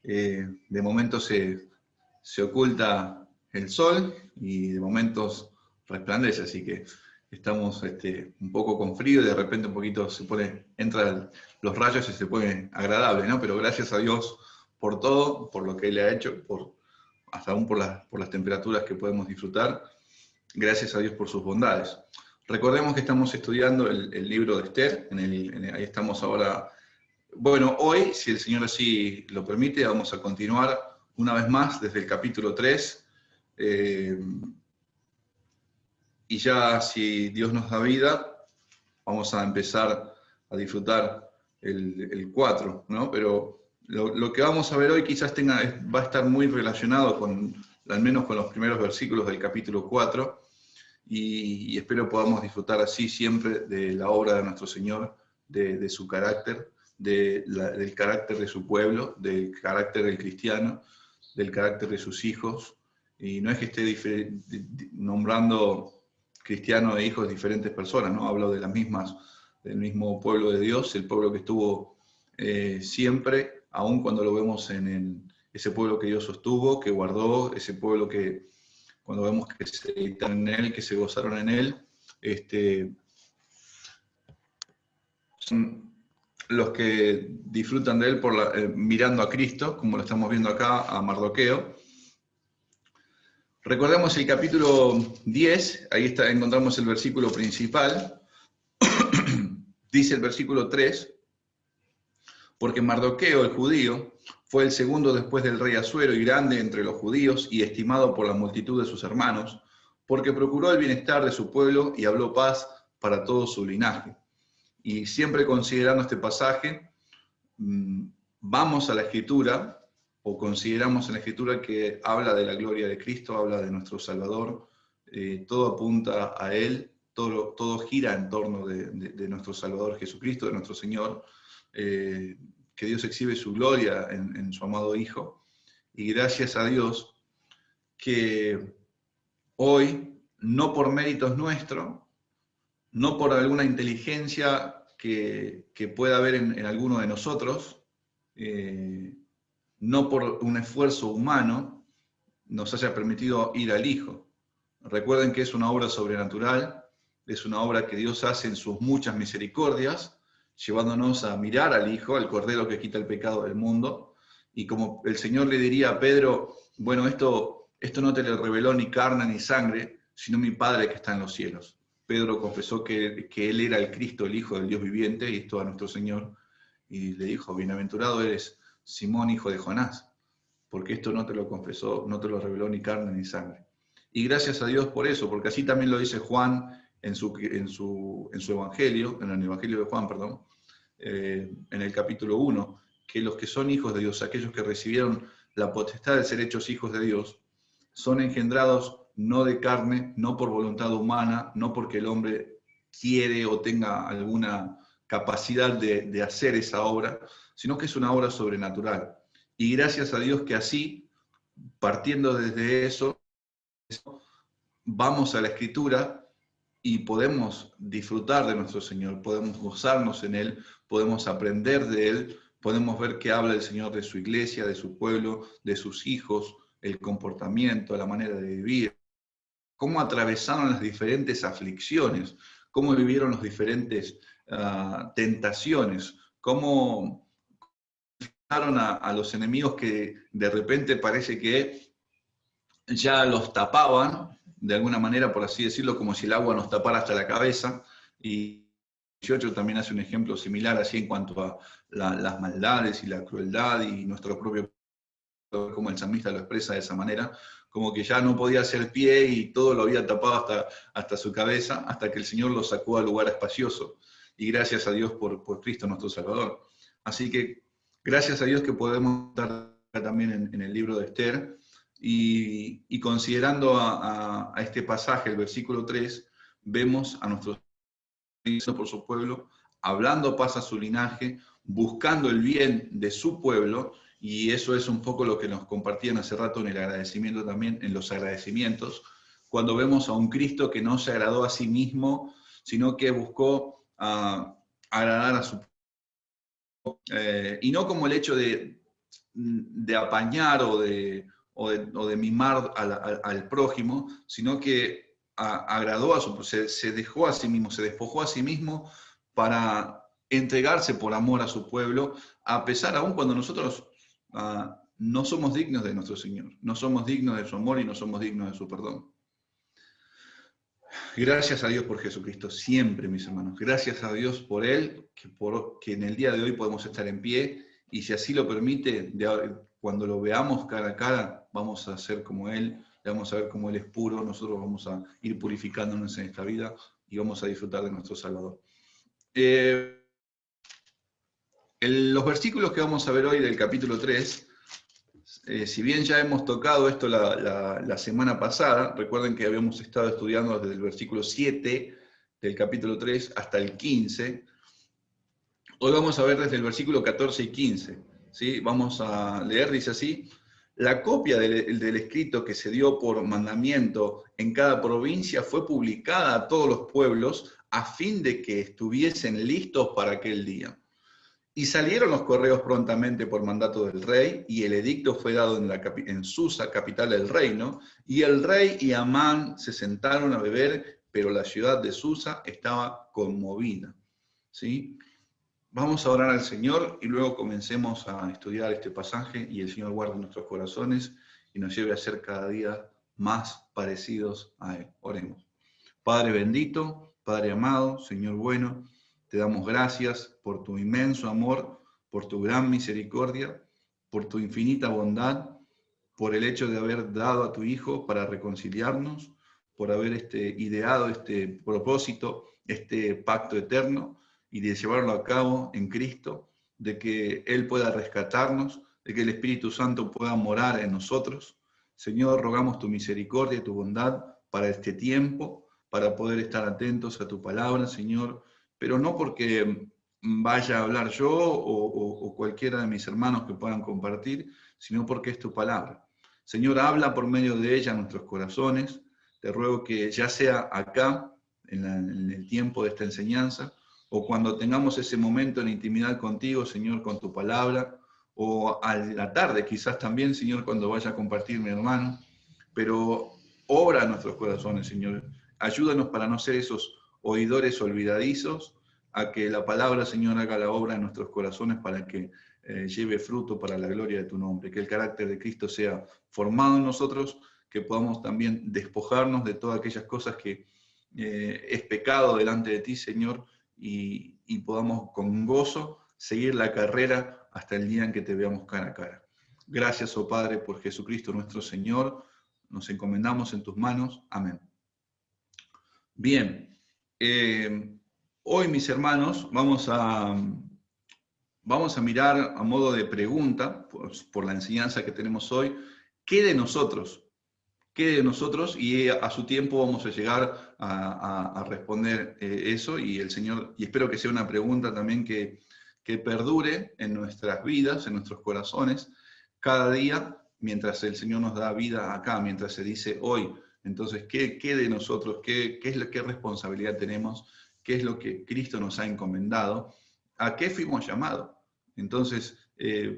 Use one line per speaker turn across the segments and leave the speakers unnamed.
De momento se oculta el sol y de momentos resplandece, así que estamos un poco con frío y de repente un poquito entran los rayos y se pone agradable, ¿no? Pero gracias a Dios por todo, por lo que Él ha hecho, hasta aún por las temperaturas que podemos disfrutar. Gracias a Dios por sus bondades. Recordemos que estamos estudiando el libro de Esther, ahí estamos ahora. Bueno, hoy, si el Señor así lo permite, vamos a continuar una vez más desde el capítulo 3, y ya si Dios nos da vida, vamos a empezar a disfrutar el 4, ¿no? Pero lo que vamos a ver hoy quizás va a estar muy relacionado al menos con los primeros versículos del capítulo 4, y espero podamos disfrutar así siempre de la obra de nuestro Señor, de su carácter, del carácter de su pueblo, del carácter del cristiano, del carácter de sus hijos. Y no es que esté nombrando cristianos e hijos diferentes personas, ¿no? Hablo del mismo pueblo de Dios, el pueblo que estuvo siempre, aun cuando lo vemos ese pueblo que Dios sostuvo, que guardó, ese pueblo que cuando vemos que se deleitaron en Él, que se gozaron en Él, son los que disfrutan de Él mirando a Cristo, como lo estamos viendo acá, a Mardoqueo. Recordemos el capítulo 10, ahí encontramos el versículo principal. Dice el versículo 3, porque Mardoqueo, el judío, fue el segundo después del rey Asuero y grande entre los judíos y estimado por la multitud de sus hermanos, porque procuró el bienestar de su pueblo y habló paz para todo su linaje. Y siempre considerando este pasaje, vamos a la Escritura, o consideramos en la Escritura que habla de la gloria de Cristo, habla de nuestro Salvador, todo apunta a Él, todo gira en torno de nuestro Salvador Jesucristo, de nuestro Señor, que Dios exhibe su gloria en su amado Hijo, y gracias a Dios que hoy, no por méritos nuestros, no por alguna inteligencia que pueda haber en alguno de nosotros, no por un esfuerzo humano, nos haya permitido ir al Hijo. Recuerden que es una obra sobrenatural, es una obra que Dios hace en sus muchas misericordias, llevándonos a mirar al Hijo, al Cordero que quita el pecado del mundo, y como el Señor le diría a Pedro, bueno, esto no te lo reveló ni carne ni sangre, sino mi Padre que está en los cielos. Pedro confesó que Él era el Cristo, el Hijo del Dios viviente, y esto a nuestro Señor, y le dijo, bienaventurado eres Simón, hijo de Jonás, porque esto no te lo confesó, no te lo reveló ni carne ni sangre. Y gracias a Dios por eso, porque así también lo dice Juan en su Evangelio, en el Evangelio de Juan, perdón, en el capítulo 1, que los que son hijos de Dios, aquellos que recibieron la potestad de ser hechos hijos de Dios, son engendrados no de carne, no por voluntad humana, no porque el hombre quiere o tenga alguna capacidad de hacer esa obra, sino que es una obra sobrenatural. Y gracias a Dios que así, partiendo desde eso, vamos a la Escritura y podemos disfrutar de nuestro Señor, podemos gozarnos en Él, podemos aprender de Él, podemos ver qué habla el Señor de su iglesia, de su pueblo, de sus hijos, el comportamiento, la manera de vivir, cómo atravesaron las diferentes aflicciones, cómo vivieron las diferentes tentaciones, cómo enfrentaron a los enemigos que de repente parece que ya los tapaban, de alguna manera, por así decirlo, como si el agua nos tapara hasta la cabeza. Y 18 también hace un ejemplo similar así en cuanto a las maldades y la crueldad y nuestro propio, como el salmista lo expresa de esa manera, como que ya no podía hacer pie y todo lo había tapado hasta su cabeza, hasta que el Señor lo sacó al lugar espacioso. Y gracias a Dios por Cristo nuestro Salvador. Así que gracias a Dios que podemos estar también en el libro de Esther, y considerando a este pasaje, el versículo 3, vemos a nuestro Señor por su pueblo, hablando paz a su linaje, buscando el bien de su pueblo. Y eso es un poco lo que nos compartían hace rato en el agradecimiento también, en los agradecimientos, cuando vemos a un Cristo que no se agradó a sí mismo, sino que buscó agradar a su pueblo. Y no como el hecho de de apañar o de mimar al prójimo, sino que agradó se dejó a sí mismo, se despojó a sí mismo para entregarse por amor a su pueblo, a pesar aún cuando nosotros no somos dignos de nuestro Señor, no somos dignos de su amor y no somos dignos de su perdón. Gracias a Dios por Jesucristo, siempre, mis hermanos. Gracias a Dios por Él, que en el día de hoy podemos estar en pie, y si así lo permite, cuando lo veamos cara a cara, vamos a ser como Él, vamos a ver cómo Él es puro, nosotros vamos a ir purificándonos en esta vida y vamos a disfrutar de nuestro Salvador. Los versículos que vamos a ver hoy del capítulo 3, si bien ya hemos tocado esto la semana pasada, recuerden que habíamos estado estudiando desde el versículo 7 del capítulo 3 hasta el 15, hoy vamos a ver desde el versículo 14 y 15, ¿sí? Vamos a leer, dice así: la copia del escrito que se dio por mandamiento en cada provincia fue publicada a todos los pueblos a fin de que estuviesen listos para aquel día. Y salieron los correos prontamente por mandato del rey, y el edicto fue dado en Susa, capital del reino, y el rey y Amán se sentaron a beber, pero la ciudad de Susa estaba conmovida. ¿Sí? Vamos a orar al Señor y luego comencemos a estudiar este pasaje, y el Señor guarde nuestros corazones y nos lleve a ser cada día más parecidos a Él. Oremos. Padre bendito, Padre amado, Señor bueno, te damos gracias por tu inmenso amor, por tu gran misericordia, por tu infinita bondad, por el hecho de haber dado a tu Hijo para reconciliarnos, por haber ideado este propósito, este pacto eterno, y de llevarlo a cabo en Cristo, de que Él pueda rescatarnos, de que el Espíritu Santo pueda morar en nosotros. Señor, rogamos tu misericordia y tu bondad para este tiempo, para poder estar atentos a tu palabra, Señor, pero no porque vaya a hablar yo o cualquiera de mis hermanos que puedan compartir, sino porque es tu palabra. Señor, habla por medio de ella a nuestros corazones. Te ruego que ya sea acá, en el tiempo de esta enseñanza, o cuando tengamos ese momento en intimidad contigo, Señor, con tu palabra, o a la tarde quizás también, Señor, cuando vaya a compartir mi hermano, pero obra en nuestros corazones, Señor. Ayúdanos para no ser esos oidores olvidadizos, a que la palabra, Señor, haga la obra en nuestros corazones para que lleve fruto para la gloria de tu nombre, que el carácter de Cristo sea formado en nosotros, que podamos también despojarnos de todas aquellas cosas que es pecado delante de ti, Señor, y podamos con gozo seguir la carrera hasta el día en que te veamos cara a cara. Gracias, oh Padre, por Jesucristo nuestro Señor. Nos encomendamos en tus manos. Amén. Bien, hoy, mis hermanos, vamos a mirar a modo de pregunta, por la enseñanza que tenemos hoy, ¿qué de nosotros? ¿Qué de nosotros? Y a su tiempo vamos a llegar a responder eso, y el Señor, y espero que sea una pregunta también que perdure en nuestras vidas, en nuestros corazones, cada día, mientras el Señor nos da vida acá, mientras se dice hoy. Entonces, ¿qué de nosotros? ¿Qué responsabilidad tenemos? ¿Qué es lo que Cristo nos ha encomendado? ¿A qué fuimos llamados? Entonces,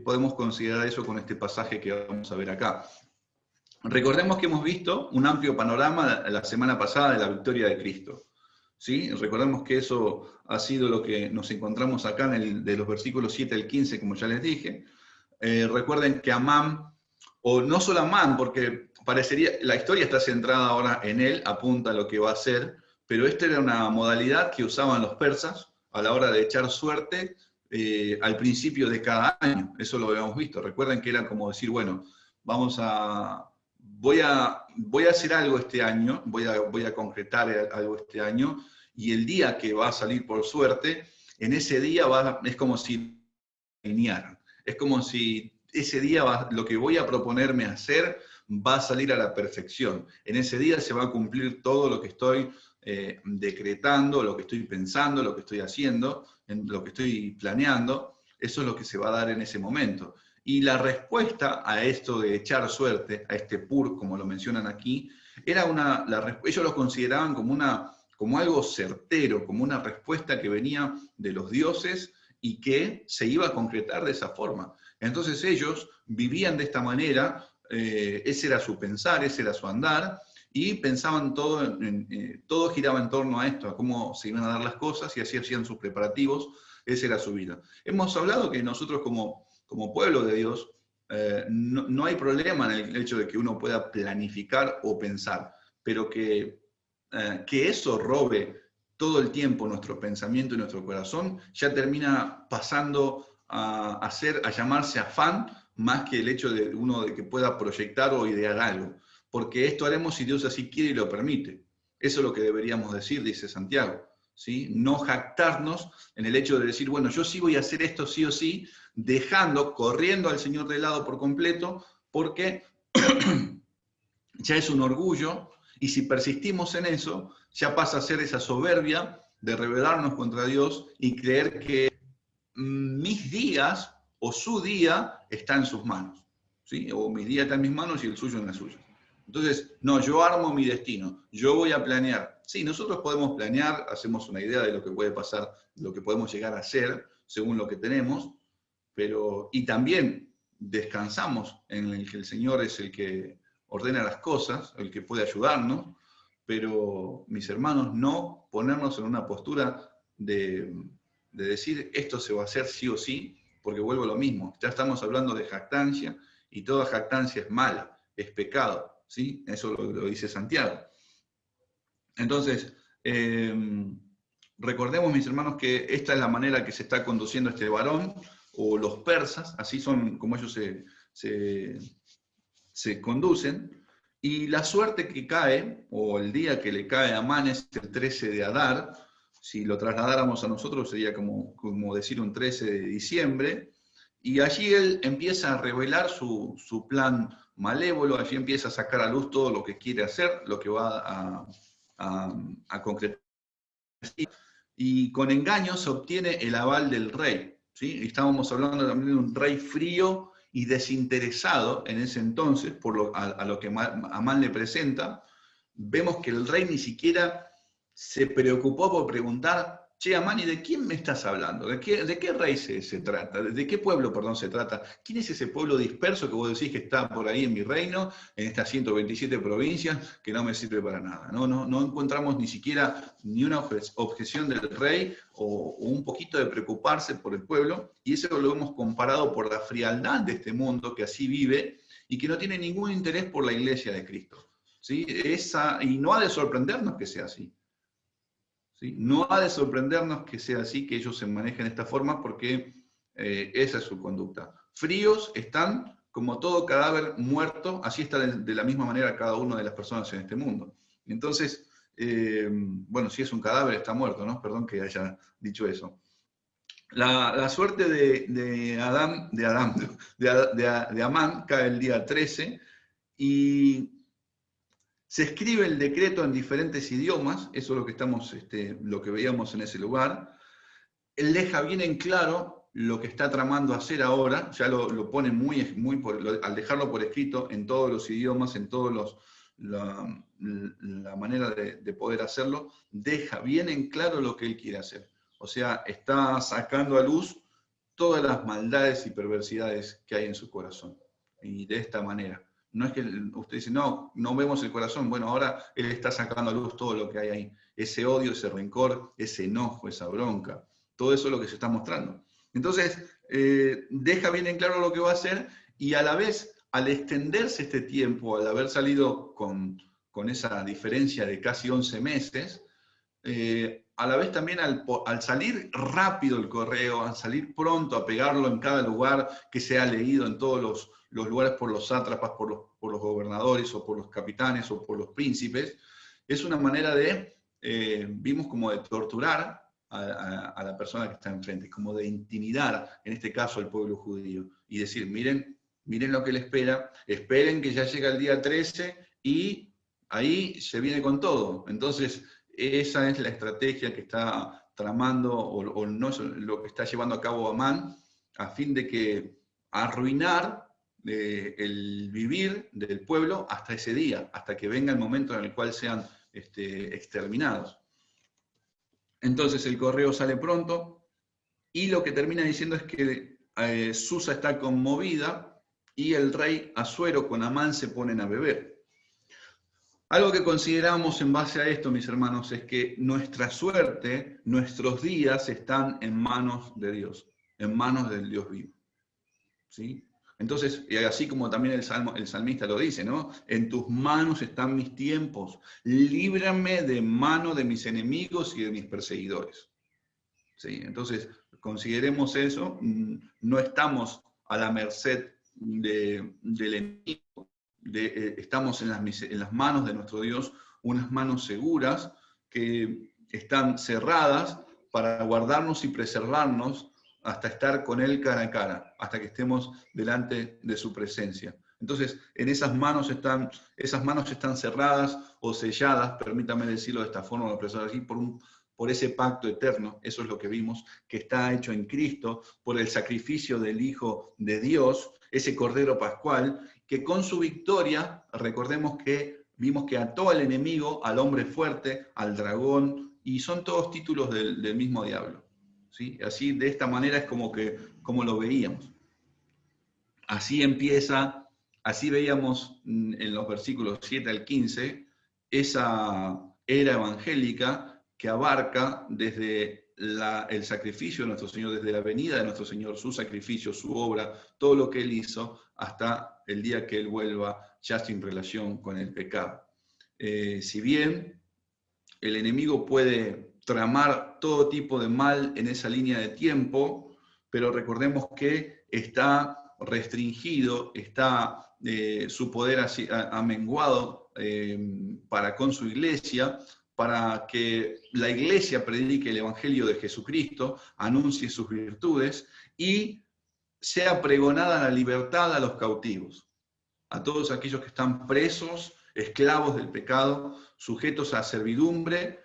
podemos considerar eso con este pasaje que vamos a ver acá. Recordemos que hemos visto un amplio panorama la semana pasada de la victoria de Cristo. ¿Sí? Recordemos que eso ha sido lo que nos encontramos acá de los versículos 7 al 15, como ya les dije. Recuerden que Amán, o no solo Amán, porque parecería, la historia está centrada ahora en él, apunta a lo que va a hacer, pero esta era una modalidad que usaban los persas a la hora de echar suerte al principio de cada año. Eso lo habíamos visto. Recuerden que era como decir, bueno, voy a hacer algo este año, voy a concretar algo este año, y el día que va a salir por suerte, en ese día es como si alinearan. Es como si ese día lo que voy a proponerme hacer va a salir a la perfección. En ese día se va a cumplir todo lo que estoy decretando, lo que estoy pensando, lo que estoy haciendo, lo que estoy planeando. Eso es lo que se va a dar en ese momento. Y la respuesta a esto de echar suerte, a este pur, como lo mencionan aquí, era ellos lo consideraban como algo certero, como una respuesta que venía de los dioses y que se iba a concretar de esa forma. Entonces ellos vivían de esta manera, ese era su pensar, ese era su andar, y pensaban todo, todo giraba en torno a esto, a cómo se iban a dar las cosas, y así hacían sus preparativos, esa era su vida. Hemos hablado que nosotros como pueblo de Dios, no hay problema en el hecho de que uno pueda planificar o pensar, pero que eso robe todo el tiempo nuestro pensamiento y nuestro corazón, ya termina pasando a llamarse afán, más que el hecho de uno de que pueda proyectar o idear algo. Porque esto haremos si Dios así quiere y lo permite. Eso es lo que deberíamos decir, dice Santiago. ¿Sí? No jactarnos en el hecho de decir, bueno, yo sí voy a hacer esto sí o sí, corriendo al Señor de lado por completo, porque ya es un orgullo, y si persistimos en eso, ya pasa a ser esa soberbia de rebelarnos contra Dios y creer que mis días o su día está en sus manos, ¿sí? O mi día está en mis manos y el suyo en la suya. Entonces, no, yo armo mi destino, yo voy a planear. Sí, nosotros podemos planear, hacemos una idea de lo que puede pasar, lo que podemos llegar a hacer según lo que tenemos, pero, y también descansamos en el que el Señor es el que ordena las cosas, el que puede ayudarnos, pero mis hermanos, no ponernos en una postura de decir esto se va a hacer sí o sí, porque vuelvo a lo mismo, ya estamos hablando de jactancia, y toda jactancia es mala, es pecado, ¿sí? Eso lo dice Santiago. Entonces, recordemos, mis hermanos, que esta es la manera que se está conduciendo este varón, o los persas, así son como ellos se conducen, y la suerte que cae, o el día que le cae a Amán, es el 13 de Adar. Si lo trasladáramos a nosotros sería como decir un 13 de diciembre, y allí él empieza a revelar su plan malévolo, allí empieza a sacar a luz todo lo que quiere hacer, lo que va a concretar, y con engaño se obtiene el aval del rey, ¿sí? Y estábamos hablando también de un rey frío y desinteresado en ese entonces, a lo que Amán le presenta. Vemos que el rey ni siquiera se preocupó por preguntar, che, Amán, ¿y de quién me estás hablando? ¿De qué rey se trata? ¿De qué pueblo, perdón, se trata? ¿Quién es ese pueblo disperso que vos decís que está por ahí en mi reino, en estas 127 provincias, que no me sirve para nada? No encontramos ni siquiera ni una objeción del rey o un poquito de preocuparse por el pueblo, y eso lo hemos comparado por la frialdad de este mundo que así vive y que no tiene ningún interés por la iglesia de Cristo. ¿Sí? Y no ha de sorprendernos que sea así. ¿Sí? No ha de sorprendernos que sea así, que ellos se manejen de esta forma, porque esa es su conducta. Fríos están como todo cadáver muerto, así está de la misma manera cada una de las personas en este mundo. Entonces, bueno, si es un cadáver está muerto, ¿no? Perdón que haya dicho eso. La suerte de Amán cae el día 13, y se escribe el decreto en diferentes idiomas, eso es lo que lo que veíamos en ese lugar. Él deja bien en claro lo que está tramando hacer ahora, ya lo pone al dejarlo por escrito en todos los idiomas, en todos la manera de poder hacerlo, deja bien en claro lo que él quiere hacer. O sea, está sacando a luz todas las maldades y perversidades que hay en su corazón. Y de esta manera. No es que usted dice, no vemos el corazón. Bueno, ahora él está sacando a luz todo lo que hay ahí. Ese odio, ese rencor, ese enojo, esa bronca. Todo eso es lo que se está mostrando. Entonces, deja bien en claro lo que va a hacer, y a la vez, al extenderse este tiempo, al haber salido con esa diferencia de casi 11 meses, a la vez también al salir rápido el correo, al salir pronto a pegarlo en cada lugar que se ha leído, en todos los lugares, por los sátrapas, por los gobernadores, o por los capitanes, o por los príncipes, es una manera vimos como de torturar a la persona que está enfrente, como de intimidar, en este caso al pueblo judío, y decir, miren lo que le espera, esperen que ya llega el día 13, y ahí se viene con todo. Entonces, esa es la estrategia que está tramando, o no es lo que está llevando a cabo Amán, a fin de que arruinar el vivir del pueblo hasta ese día, hasta que venga el momento en el cual sean exterminados. Entonces el correo sale pronto, y lo que termina diciendo es que Susa está conmovida y el rey Asuero con Amán se ponen a beber. Algo que consideramos en base a esto, mis hermanos, es que nuestra suerte, nuestros días están en manos de Dios, en manos del Dios vivo. ¿Sí? Entonces, así como también el salmista lo dice, ¿no? En tus manos están mis tiempos, líbrame de mano de mis enemigos y de mis perseguidores. ¿Sí? Entonces, consideremos eso, no estamos a la merced del enemigo, estamos en las manos de nuestro Dios, unas manos seguras que están cerradas para guardarnos y preservarnos hasta estar con Él cara a cara, hasta que estemos delante de su presencia. Entonces, en esas manos están cerradas o selladas, permítame decirlo de esta forma, expresar así, por ese pacto eterno, eso es lo que vimos, que está hecho en Cristo, por el sacrificio del Hijo de Dios, ese Cordero Pascual, que con su victoria, recordemos que vimos que ató al enemigo, al hombre fuerte, al dragón, y son todos títulos del mismo diablo. ¿Sí? Así, de esta manera es como lo veíamos. Así empieza, así veíamos en los versículos 7 al 15, esa era evangélica que abarca desde el sacrificio de nuestro Señor, desde la venida de nuestro Señor, su sacrificio, su obra, todo lo que Él hizo, hasta el día que Él vuelva ya sin relación con el pecado. Si bien el enemigo puede tramar todo tipo de mal en esa línea de tiempo, pero recordemos que está restringido, su poder ha menguado para con su iglesia, para que la iglesia predique el evangelio de Jesucristo, anuncie sus virtudes y sea pregonada la libertad a los cautivos, a todos aquellos que están presos, esclavos del pecado, sujetos a servidumbre,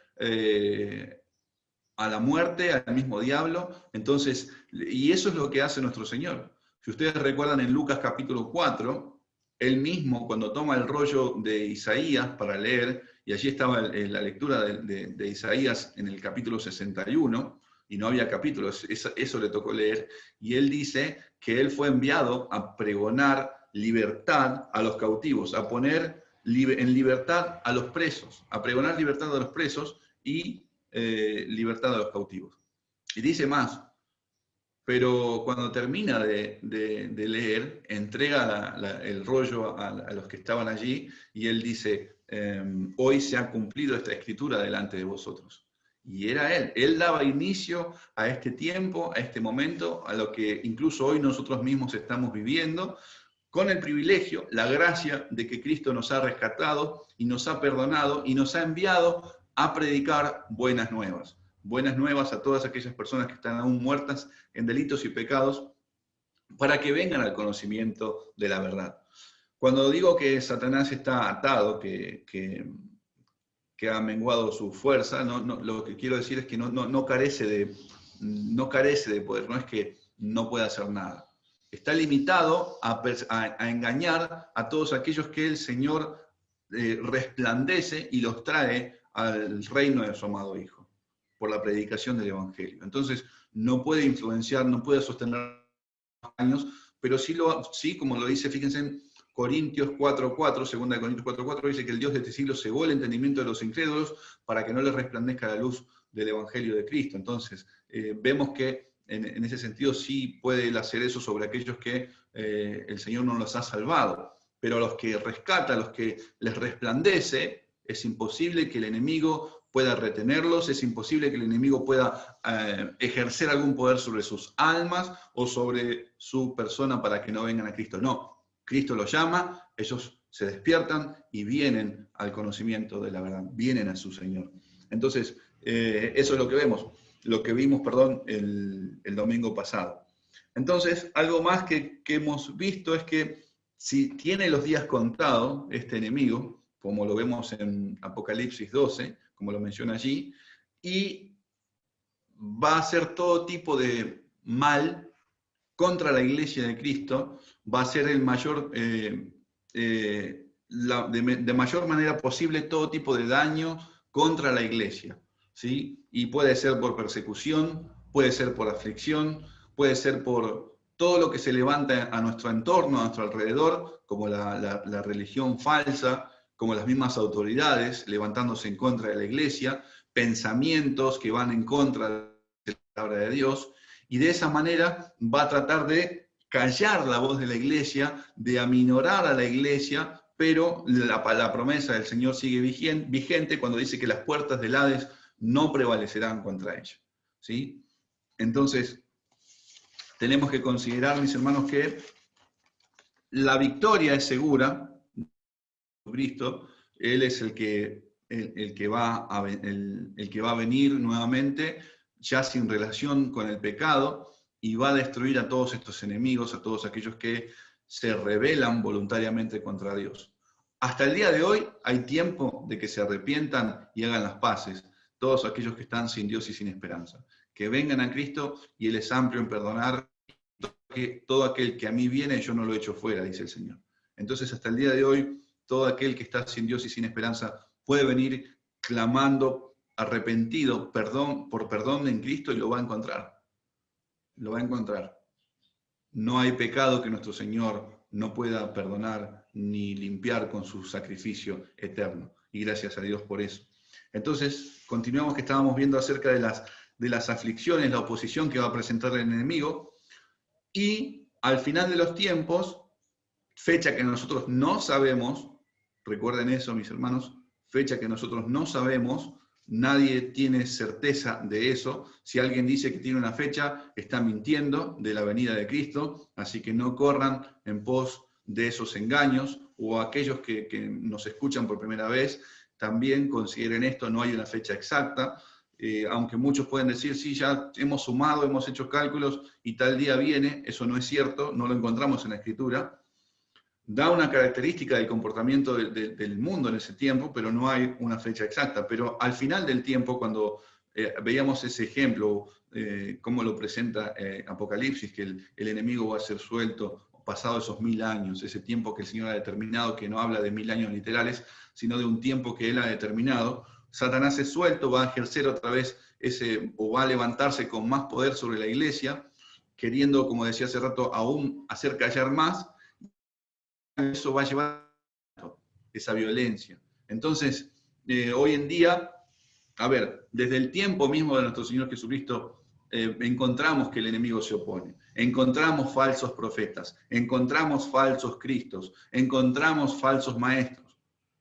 a la muerte, al mismo diablo. Entonces, y eso es lo que hace nuestro Señor. Si ustedes recuerdan en Lucas capítulo 4, él mismo cuando toma el rollo de Isaías para leer, y allí estaba la lectura de Isaías en el capítulo 61, y no había capítulos, eso le tocó leer, y él dice que él fue enviado a pregonar libertad a los cautivos, a poner en libertad a los presos, a pregonar libertad a los presos y libertad a los cautivos. Y dice más, pero cuando termina de leer, entrega el rollo a los que estaban allí y él dice, hoy se ha cumplido esta escritura delante de vosotros. Y era él daba inicio a este tiempo, a este momento, a lo que incluso hoy nosotros mismos estamos viviendo, con el privilegio, la gracia de que Cristo nos ha rescatado y nos ha perdonado y nos ha enviado a predicar buenas nuevas a todas aquellas personas que están aún muertas en delitos y pecados, para que vengan al conocimiento de la verdad. Cuando digo que Satanás está atado, que ha menguado su fuerza, lo que quiero decir es que no carece de poder, no es que no pueda hacer nada. Está limitado a engañar a todos aquellos que el Señor resplandece y los trae al reino de su amado Hijo, por la predicación del Evangelio. Entonces, no puede influenciar, no puede sostener años, pero sí, como lo dice, fíjense en Corintios 4.4, 2 Corintios 4.4, dice que el Dios de este siglo cegó el entendimiento de los incrédulos para que no les resplandezca la luz del Evangelio de Cristo. Entonces, vemos que en ese sentido sí puede él hacer eso sobre aquellos que el Señor no los ha salvado, pero a los que rescata, a los que les resplandece, es imposible que el enemigo pueda retenerlos, es imposible que el enemigo pueda ejercer algún poder sobre sus almas o sobre su persona para que no vengan a Cristo. No, Cristo los llama, ellos se despiertan y vienen al conocimiento de la verdad, vienen a su Señor. Entonces, eso es lo que vimos, el domingo pasado. Entonces, algo más que hemos visto es que si tiene los días contados, este enemigo, como lo vemos en Apocalipsis 12, como lo menciona allí, y va a hacer todo tipo de mal contra la iglesia de Cristo, va a ser de mayor manera posible todo tipo de daño contra la iglesia, ¿sí? Y puede ser por persecución, puede ser por aflicción, puede ser por todo lo que se levanta a nuestro entorno, a nuestro alrededor, como la religión falsa, como las mismas autoridades levantándose en contra de la iglesia, pensamientos que van en contra de la palabra de Dios, y de esa manera va a tratar de callar la voz de la iglesia, de aminorar a la iglesia, pero la promesa del Señor sigue vigente cuando dice que las puertas del Hades no prevalecerán contra ella. ¿Sí? Entonces, tenemos que considerar, mis hermanos, que la victoria es segura. Cristo, Él es el que va a venir nuevamente, ya sin relación con el pecado, y va a destruir a todos estos enemigos, a todos aquellos que se rebelan voluntariamente contra Dios. Hasta el día de hoy hay tiempo de que se arrepientan y hagan las paces, todos aquellos que están sin Dios y sin esperanza. Que vengan a Cristo y Él es amplio en perdonar, que todo aquel que a mí viene yo no lo echo fuera, dice el Señor. Entonces hasta el día de hoy, todo aquel que está sin Dios y sin esperanza puede venir clamando, arrepentido, por perdón en Cristo, y lo va a encontrar. Lo va a encontrar. No hay pecado que nuestro Señor no pueda perdonar ni limpiar con su sacrificio eterno. Y gracias a Dios por eso. Entonces, continuamos que estábamos viendo acerca de las aflicciones, la oposición que va a presentar el enemigo. Y al final de los tiempos, fecha que nosotros no sabemos, recuerden eso, mis hermanos, fecha que nosotros no sabemos, nadie tiene certeza de eso. Si alguien dice que tiene una fecha, está mintiendo de la venida de Cristo, así que no corran en pos de esos engaños, o aquellos que nos escuchan por primera vez, también consideren esto, no hay una fecha exacta, aunque muchos pueden decir, sí, ya hemos sumado, hemos hecho cálculos y tal día viene, eso no es cierto, no lo encontramos en la Escritura. Da una característica del comportamiento del mundo en ese tiempo, pero no hay una fecha exacta. Pero al final del tiempo, cuando veíamos ese ejemplo, cómo lo presenta Apocalipsis, que el enemigo va a ser suelto pasado esos 1000 años, ese tiempo que el Señor ha determinado, que no habla de 1000 años literales, sino de un tiempo que Él ha determinado. Satanás es suelto, va a ejercer otra vez o va a levantarse con más poder sobre la iglesia, queriendo, como decía hace rato, aún hacer callar más. Eso va a llevar a esa violencia. Entonces, hoy en día, a ver, desde el tiempo mismo de nuestro Señor Jesucristo, encontramos que el enemigo se opone, encontramos falsos profetas, encontramos falsos cristos, encontramos falsos maestros.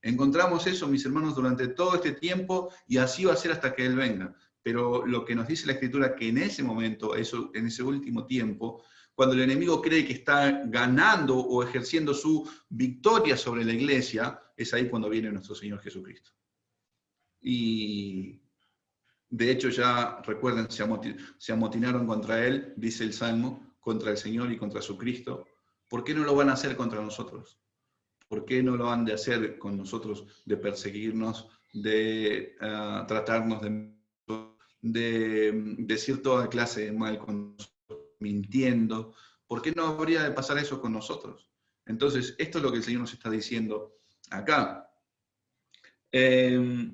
Encontramos eso, mis hermanos, durante todo este tiempo, y así va a ser hasta que Él venga. Pero lo que nos dice la Escritura, que en ese momento, en ese último tiempo, cuando el enemigo cree que está ganando o ejerciendo su victoria sobre la iglesia, es ahí cuando viene nuestro Señor Jesucristo. Y de hecho ya, recuerden, se amotinaron contra Él, dice el Salmo, contra el Señor y contra su Cristo. ¿Por qué no lo van a hacer contra nosotros? ¿Por qué no lo han de hacer con nosotros, de perseguirnos, de tratarnos de decir toda clase de mal con nosotros, mintiendo? ¿Por qué no habría de pasar eso con nosotros? Entonces, esto es lo que el Señor nos está diciendo acá. Pero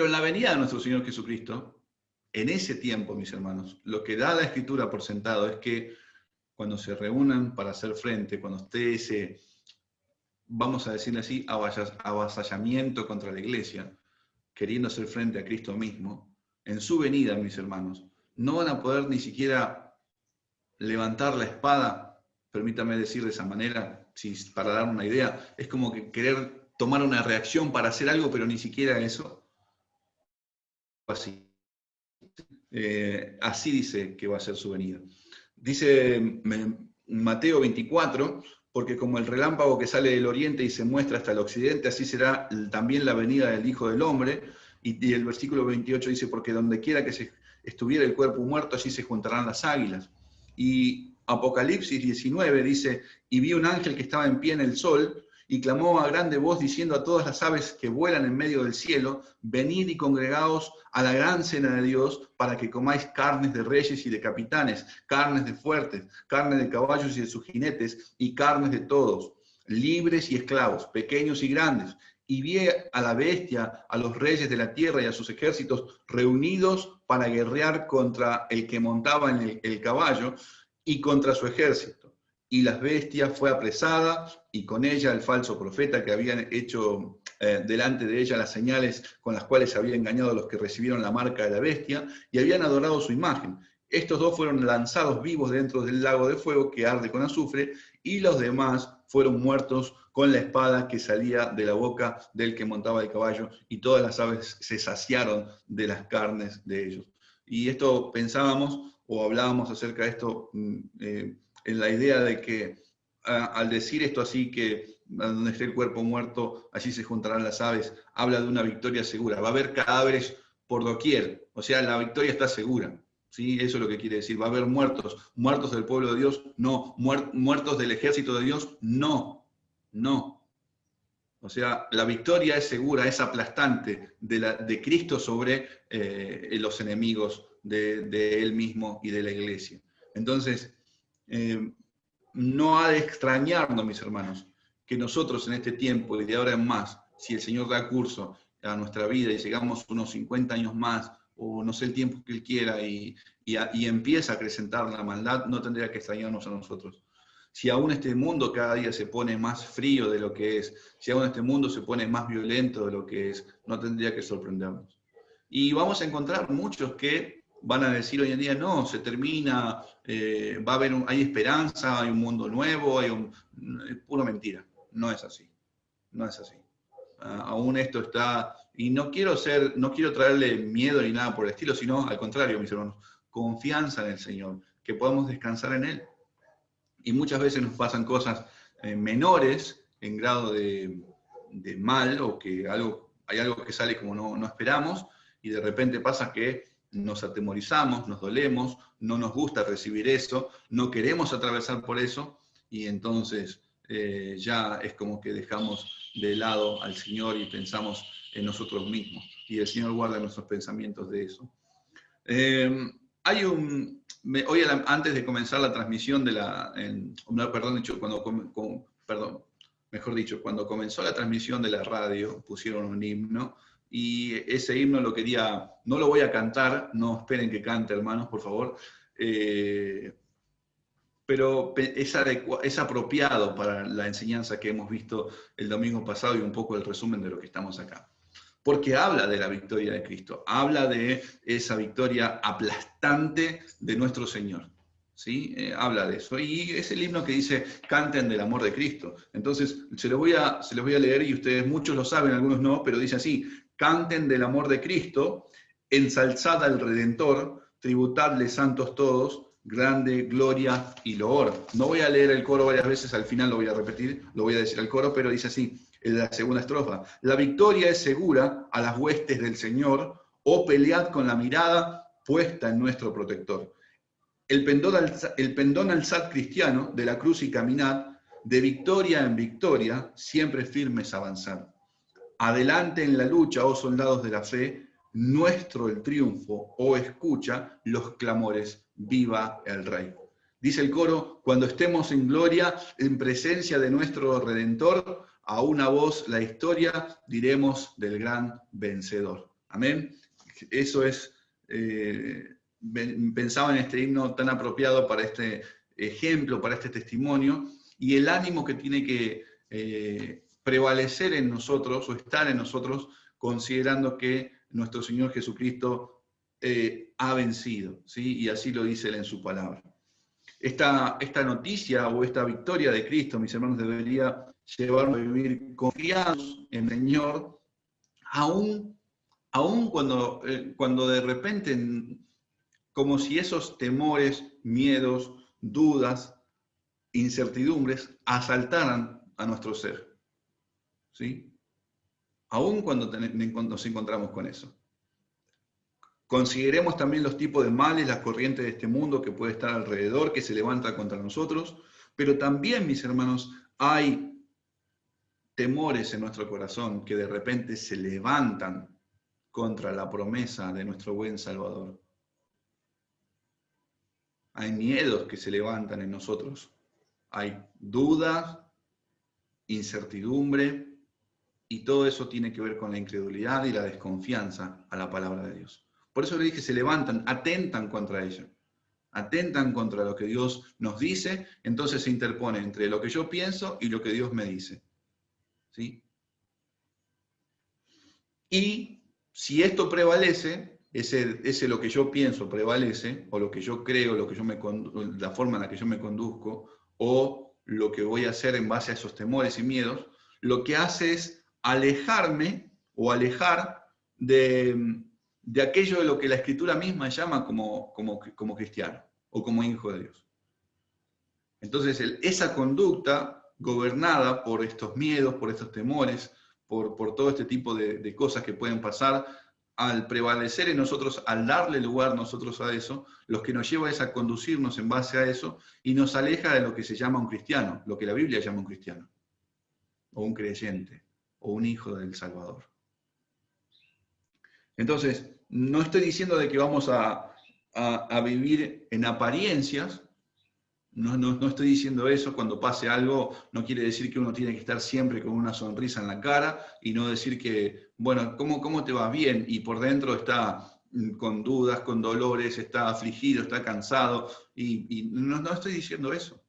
en la venida de nuestro Señor Jesucristo, en ese tiempo, mis hermanos, lo que da la Escritura por sentado es que cuando se reúnan para hacer frente, cuando esté ese, vamos a decirle así, avasallamiento contra la iglesia, queriendo hacer frente a Cristo mismo, en su venida, mis hermanos, no van a poder ni siquiera levantar la espada, permítame decir de esa manera, para dar una idea, es como que querer tomar una reacción para hacer algo, pero ni siquiera eso. Así. Así dice que va a ser su venida. Dice Mateo 24, porque como el relámpago que sale del oriente y se muestra hasta el occidente, así será también la venida del Hijo del Hombre. Y el versículo 28 dice, porque donde quiera que estuviera el cuerpo muerto, allí se juntarán las águilas. Y Apocalipsis 19 dice, y vi un ángel que estaba en pie en el sol, y clamó a grande voz diciendo a todas las aves que vuelan en medio del cielo, venid y congregaos a la gran cena de Dios, para que comáis carnes de reyes y de capitanes, carnes de fuertes, carnes de caballos y de sus jinetes, y carnes de todos, libres y esclavos, pequeños y grandes. Y vi a la bestia, a los reyes de la tierra y a sus ejércitos reunidos para guerrear contra el que montaba en el caballo, y contra su ejército. Y la bestia fue apresada, y con ella el falso profeta que habían hecho delante de ella las señales con las cuales había engañado a los que recibieron la marca de la bestia, y habían adorado su imagen. Estos dos fueron lanzados vivos dentro del lago de fuego que arde con azufre, y los demás fueron muertos con la espada que salía de la boca del que montaba el caballo, y todas las aves se saciaron de las carnes de ellos. Y esto pensábamos o hablábamos acerca de esto en la idea de que al decir esto así, que donde esté el cuerpo muerto, allí se juntarán las aves, habla de una victoria segura. Va a haber cadáveres por doquier, o sea, la victoria está segura. ¿Sí? Eso es lo que quiere decir. Va a haber muertos. ¿Muertos del pueblo de Dios? No. ¿Muertos del ejército de Dios? No. No. O sea, la victoria es segura, es aplastante de Cristo sobre los enemigos de Él mismo y de la iglesia. Entonces, no ha de extrañarnos, mis hermanos, que nosotros en este tiempo y de ahora en más, si el Señor da curso a nuestra vida y llegamos unos 50 años más, o no sé el tiempo que Él quiera, y empieza a acrecentar la maldad, no tendría que extrañarnos a nosotros. Si aún este mundo cada día se pone más frío de lo que es, si aún este mundo se pone más violento de lo que es, no tendría que sorprendernos. Y vamos a encontrar muchos que van a decir hoy en día, no, se termina, va a haber hay esperanza, hay un mundo nuevo, es pura mentira. No es así, no es así. Aún esto está, y no quiero traerle miedo ni nada por el estilo, sino al contrario, mis hermanos, confianza en el Señor, que podamos descansar en Él. Y muchas veces nos pasan cosas menores en grado de mal, o que hay algo que sale como no esperamos, y de repente pasa que nos atemorizamos, nos dolemos, no nos gusta recibir eso, no queremos atravesar por eso, y entonces ya es como que dejamos de lado al Señor y pensamos en nosotros mismos. Y el Señor guarda nuestros pensamientos de eso. Hoy antes de comenzar la transmisión cuando comenzó la transmisión de la radio, pusieron un himno, y ese himno no lo voy a cantar, no esperen que cante, hermanos, por favor, pero es apropiado para la enseñanza que hemos visto el domingo pasado y un poco el resumen de lo que estamos acá. Porque habla de la victoria de Cristo, habla de esa victoria aplastante de nuestro Señor. ¿Sí? Habla de eso. Y es el himno que dice, canten del amor de Cristo. Entonces, se los voy a leer, y ustedes muchos lo saben, algunos no, pero dice así: canten del amor de Cristo, ensalzad al Redentor, tributadle santos todos, grande gloria y loor. No voy a leer el coro varias veces, al final lo voy a repetir, lo voy a decir al coro, pero dice así, en la segunda estrofa: la victoria es segura a las huestes del Señor, oh pelead con la mirada puesta en nuestro protector. El pendón alzad cristiano, de la cruz y caminad, de victoria en victoria, siempre firmes avanzar. Adelante en la lucha, oh soldados de la fe, nuestro el triunfo, oh escucha los clamores, viva el Rey. Dice el coro: cuando estemos en gloria, en presencia de nuestro Redentor, a una voz la historia diremos del gran vencedor. Amén. Eso es, pensaba en este himno tan apropiado para este ejemplo, para este testimonio, y el ánimo que tiene que prevalecer en nosotros o estar en nosotros, considerando que nuestro Señor Jesucristo ha vencido, ¿sí? Y así lo dice Él en su palabra. Esta noticia o esta victoria de Cristo, mis hermanos, debería llevarnos a vivir confiados en el Señor, aún cuando de repente, como si esos temores, miedos, dudas, incertidumbres asaltaran a nuestro ser. ¿Sí? Aún cuando nos encontramos con eso. Consideremos también los tipos de males, las corrientes de este mundo que puede estar alrededor, que se levanta contra nosotros, pero también, mis hermanos, hay temores en nuestro corazón que de repente se levantan contra la promesa de nuestro buen Salvador. Hay miedos que se levantan en nosotros. Hay dudas, incertidumbre, y todo eso tiene que ver con la incredulidad y la desconfianza a la palabra de Dios. Por eso le dije, se levantan, atentan contra ella. atentan contra lo que Dios nos dice, entonces se interpone entre lo que yo pienso y lo que Dios me dice. ¿Sí? Y si esto prevalece, ese lo que yo pienso prevalece, o lo que yo creo, la forma en la que yo me conduzco, o lo que voy a hacer en base a esos temores y miedos, lo que hace es alejarme o alejar de aquello de lo que la Escritura misma llama como cristiano o como hijo de Dios. Entonces, esa conducta gobernada por estos miedos, por estos temores, por todo este tipo de cosas que pueden pasar, al prevalecer en nosotros, al darle lugar nosotros a eso, lo que nos lleva es a conducirnos en base a eso y nos aleja de lo que se llama un cristiano, lo que la Biblia llama un cristiano, o un creyente, o un hijo del Salvador. Entonces, no estoy diciendo de que vamos a vivir en apariencias. No estoy diciendo eso. Cuando pase algo, no quiere decir que uno tiene que estar siempre con una sonrisa en la cara y no decir que, bueno, ¿cómo te va? Bien, y por dentro está con dudas, con dolores, está afligido, está cansado, y no estoy diciendo eso.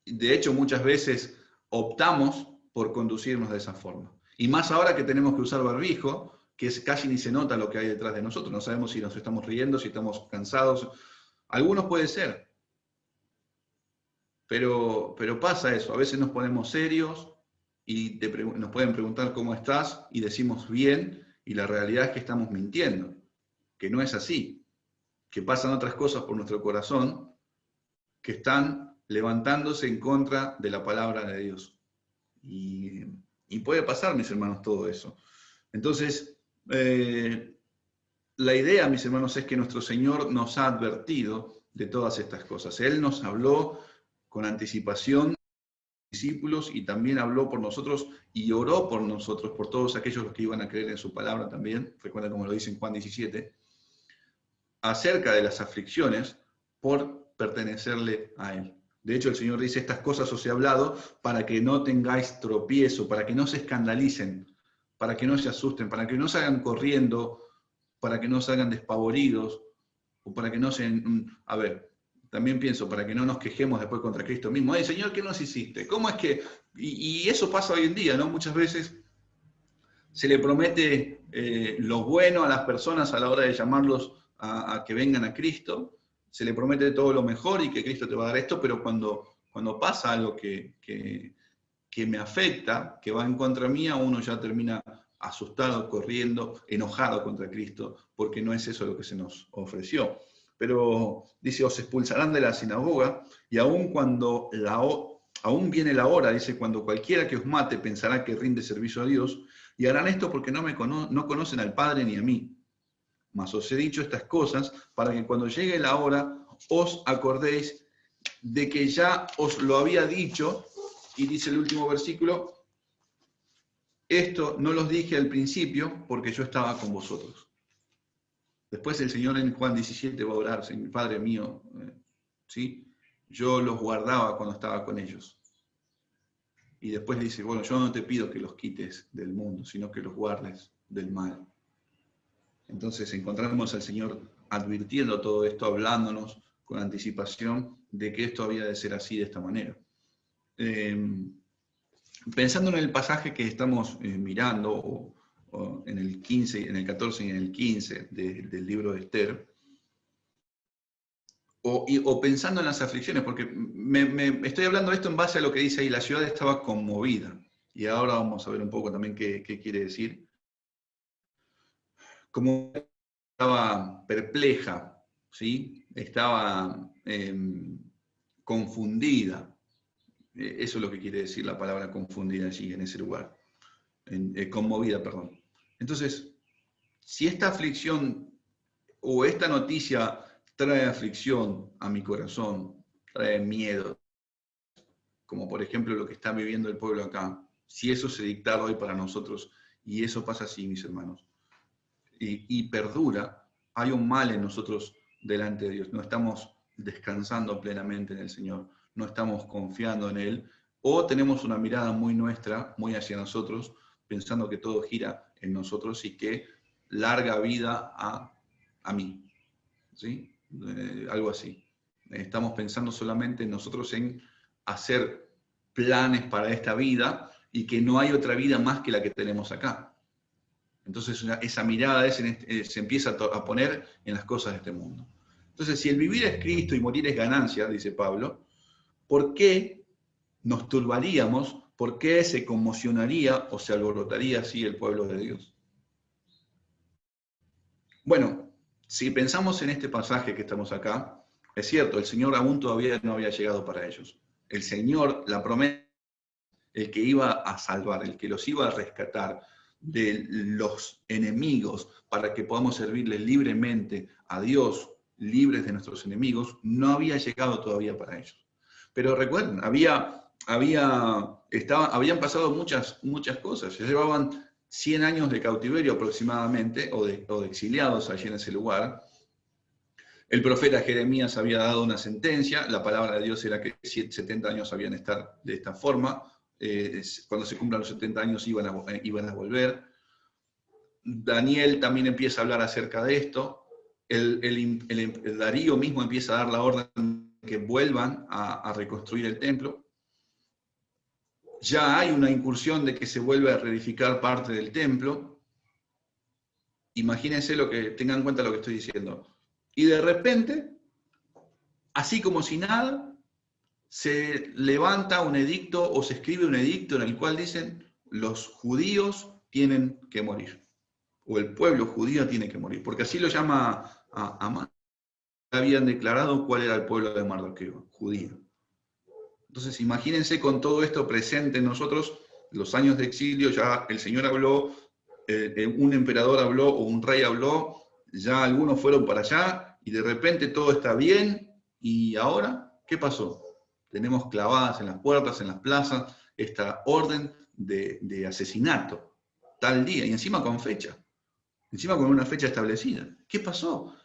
De hecho, muchas veces optamos por conducirnos de esa forma. Y más ahora que tenemos que usar barbijo, que casi ni se nota lo que hay detrás de nosotros. No sabemos si nos estamos riendo, si estamos cansados. Algunos puede ser. Pero pasa eso. A veces nos ponemos serios y nos pueden preguntar cómo estás y decimos bien, y la realidad es que estamos mintiendo, que no es así, que pasan otras cosas por nuestro corazón que están levantándose en contra de la palabra de Dios. Y puede pasar, mis hermanos, todo eso. Entonces, la idea, mis hermanos, es que nuestro Señor nos ha advertido de todas estas cosas. Él nos habló con anticipación, discípulos, y también habló por nosotros y oró por nosotros, por todos aquellos los que iban a creer en su palabra también, recuerda como lo dice en Juan 17, acerca de las aflicciones por pertenecerle a Él. De hecho, el Señor dice, estas cosas os he hablado para que no tengáis tropiezo, para que no se escandalicen, para que no se asusten, para que no salgan corriendo, para que no salgan despavoridos, o para que no se... A ver, también pienso, para que no nos quejemos después contra Cristo mismo. Señor, ¿qué nos hiciste? ¿Cómo es que...? Y eso pasa hoy en día, ¿no? Muchas veces se le promete lo bueno a las personas a la hora de llamarlos a que vengan a Cristo, se le promete todo lo mejor y que Cristo te va a dar esto, pero cuando pasa algo que me afecta, que va en contra mía, uno ya termina asustado, corriendo, enojado contra Cristo, porque no es eso lo que se nos ofreció. Pero dice, os expulsarán de la sinagoga, y aun viene la hora, dice, cuando cualquiera que os mate pensará que rinde servicio a Dios, y harán esto porque no conocen al Padre ni a mí. Mas os he dicho estas cosas para que cuando llegue la hora os acordéis de que ya os lo había dicho. Y dice el último versículo, esto no los dije al principio porque yo estaba con vosotros. Después el Señor en Juan 17 va a orar, Padre mío, ¿sí? Yo los guardaba cuando estaba con ellos. Y después dice, bueno, yo no te pido que los quites del mundo, sino que los guardes del mal. Entonces encontramos al Señor advirtiendo todo esto, hablándonos con anticipación de que esto había de ser así, de esta manera. Pensando en el pasaje que estamos mirando, o en el 15, en el 14 y en el 15 del libro de Esther, o pensando en las aflicciones, porque me estoy hablando de esto en base a lo que dice ahí, la ciudad estaba conmovida, y ahora vamos a ver un poco también qué quiere decir. Como estaba perpleja, ¿sí? Estaba confundida. Eso es lo que quiere decir la palabra confundida allí, en ese lugar. Conmovida, perdón. Entonces, si esta aflicción o esta noticia trae aflicción a mi corazón, trae miedo, como por ejemplo lo que está viviendo el pueblo acá, si eso se dictara hoy para nosotros, y eso pasa así, mis hermanos, y perdura, hay un mal en nosotros delante de Dios. No estamos descansando plenamente en el Señor, no estamos confiando en Él, o tenemos una mirada muy nuestra, muy hacia nosotros, pensando que todo gira en nosotros y que larga vida a mí. ¿sí? Algo así. Estamos pensando solamente nosotros en hacer planes para esta vida y que no hay otra vida más que la que tenemos acá. Entonces esa mirada se empieza a poner en las cosas de este mundo. Entonces, si el vivir es Cristo y morir es ganancia, dice Pablo, ¿por qué nos turbaríamos? ¿Por qué se conmocionaría o se alborotaría así el pueblo de Dios? Bueno, si pensamos en este pasaje que estamos acá, es cierto, el Señor aún todavía no había llegado para ellos. El Señor, la promesa, el que iba a salvar, el que los iba a rescatar de los enemigos para que podamos servirle libremente a Dios, libres de nuestros enemigos, no había llegado todavía para ellos. Pero recuerden, habían pasado muchas cosas. Ya llevaban 100 años de cautiverio aproximadamente, o de exiliados allí en ese lugar. El profeta Jeremías había dado una sentencia, la palabra de Dios era que 70 años habían de estar de esta forma, cuando se cumplan los 70 años iban a volver. Daniel también empieza a hablar acerca de esto, el Darío mismo empieza a dar la orden de que vuelvan a reconstruir el templo. Ya hay una incursión de que se vuelve a reedificar parte del templo. Imagínense tengan en cuenta lo que estoy diciendo. Y de repente, así como si nada, se levanta un edicto o se escribe un edicto en el cual dicen los judíos tienen que morir. O el pueblo judío tiene que morir. Porque así lo llama Amán. Habían declarado cuál era el pueblo de Mardoqueo, judío. Entonces imagínense con todo esto presente en nosotros, los años de exilio, ya el Señor habló, un emperador habló o un rey habló, ya algunos fueron para allá y de repente todo está bien. ¿Y ahora qué pasó? Tenemos clavadas en las puertas, en las plazas, esta orden de asesinato, tal día, y encima con fecha, encima con una fecha establecida. ¿Qué pasó?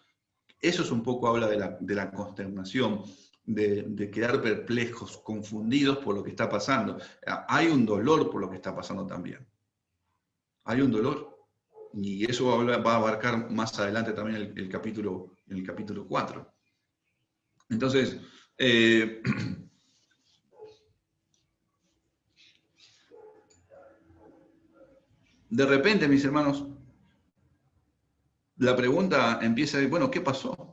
Eso es un poco habla de la consternación, de quedar perplejos, confundidos por lo que está pasando. Hay un dolor por lo que está pasando también. Hay un dolor. Y eso va a abarcar más adelante también en el capítulo 4. Entonces, de repente, mis hermanos, la pregunta empieza a bueno, ¿qué pasó?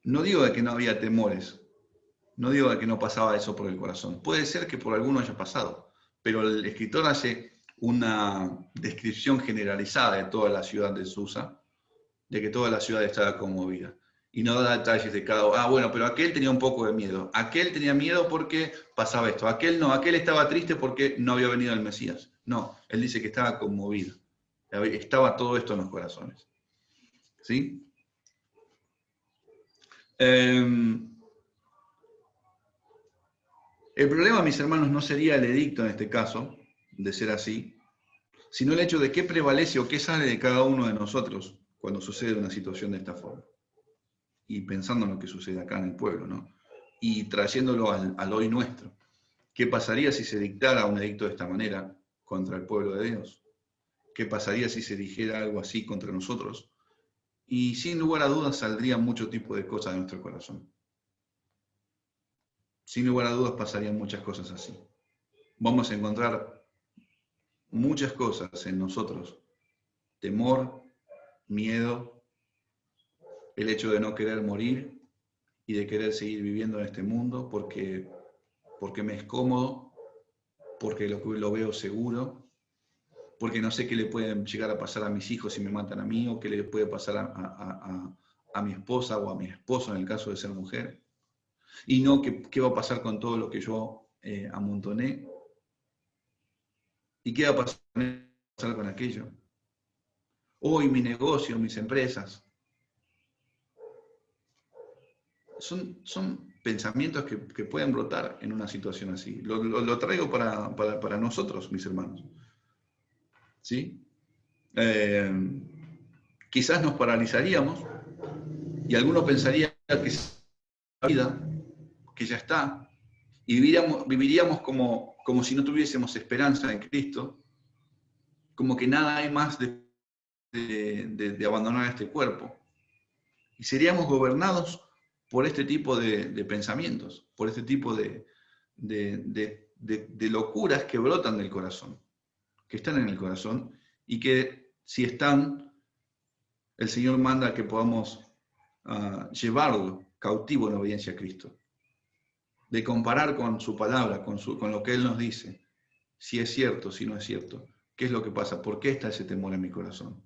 No digo de que no había temores, no digo de que no pasaba eso por el corazón. Puede ser que por alguno haya pasado, pero el escritor hace una descripción generalizada de toda la ciudad de Susa, de que toda la ciudad estaba conmovida. Y no da detalles de cada uno. Bueno, pero aquel tenía un poco de miedo. Aquel tenía miedo porque pasaba esto. Aquel no, aquel estaba triste porque no había venido el Mesías. No, él dice que estaba conmovido. Estaba todo esto en los corazones. ¿Sí? El problema, mis hermanos, no sería el edicto en este caso, de ser así, sino el hecho de qué prevalece o qué sale de cada uno de nosotros cuando sucede una situación de esta forma. Y pensando en lo que sucede acá en el pueblo, ¿no? Y trayéndolo al hoy nuestro. ¿Qué pasaría si se dictara un edicto de esta manera contra el pueblo de Dios? ¿Qué pasaría si se dijera algo así contra nosotros? Y sin lugar a dudas saldrían mucho tipo de cosas de nuestro corazón. Sin lugar a dudas pasarían muchas cosas así. Vamos a encontrar muchas cosas en nosotros. Temor, miedo, el hecho de no querer morir y de querer seguir viviendo en este mundo porque me es cómodo, porque lo veo seguro, porque no sé qué le puede llegar a pasar a mis hijos si me matan a mí, o qué le puede pasar a mi esposa o a mi esposo en el caso de ser mujer, y no qué va a pasar con todo lo que yo amontoné, y qué va a pasar con aquello. Hoy mi negocio, mis empresas. Son pensamientos que pueden brotar en una situación así. Lo traigo para nosotros, mis hermanos. ¿Sí? Quizás nos paralizaríamos y algunos pensarían que es la vida, que ya está, y viviríamos como si no tuviésemos esperanza en Cristo, como que nada hay más de abandonar este cuerpo. Y seríamos gobernados por este tipo de pensamientos, por este tipo de locuras que brotan del corazón, que están en el corazón y que si están, el Señor manda que podamos llevarlo cautivo en obediencia a Cristo. De comparar con su palabra, con lo que Él nos dice, si es cierto, si no es cierto, qué es lo que pasa, por qué está ese temor en mi corazón.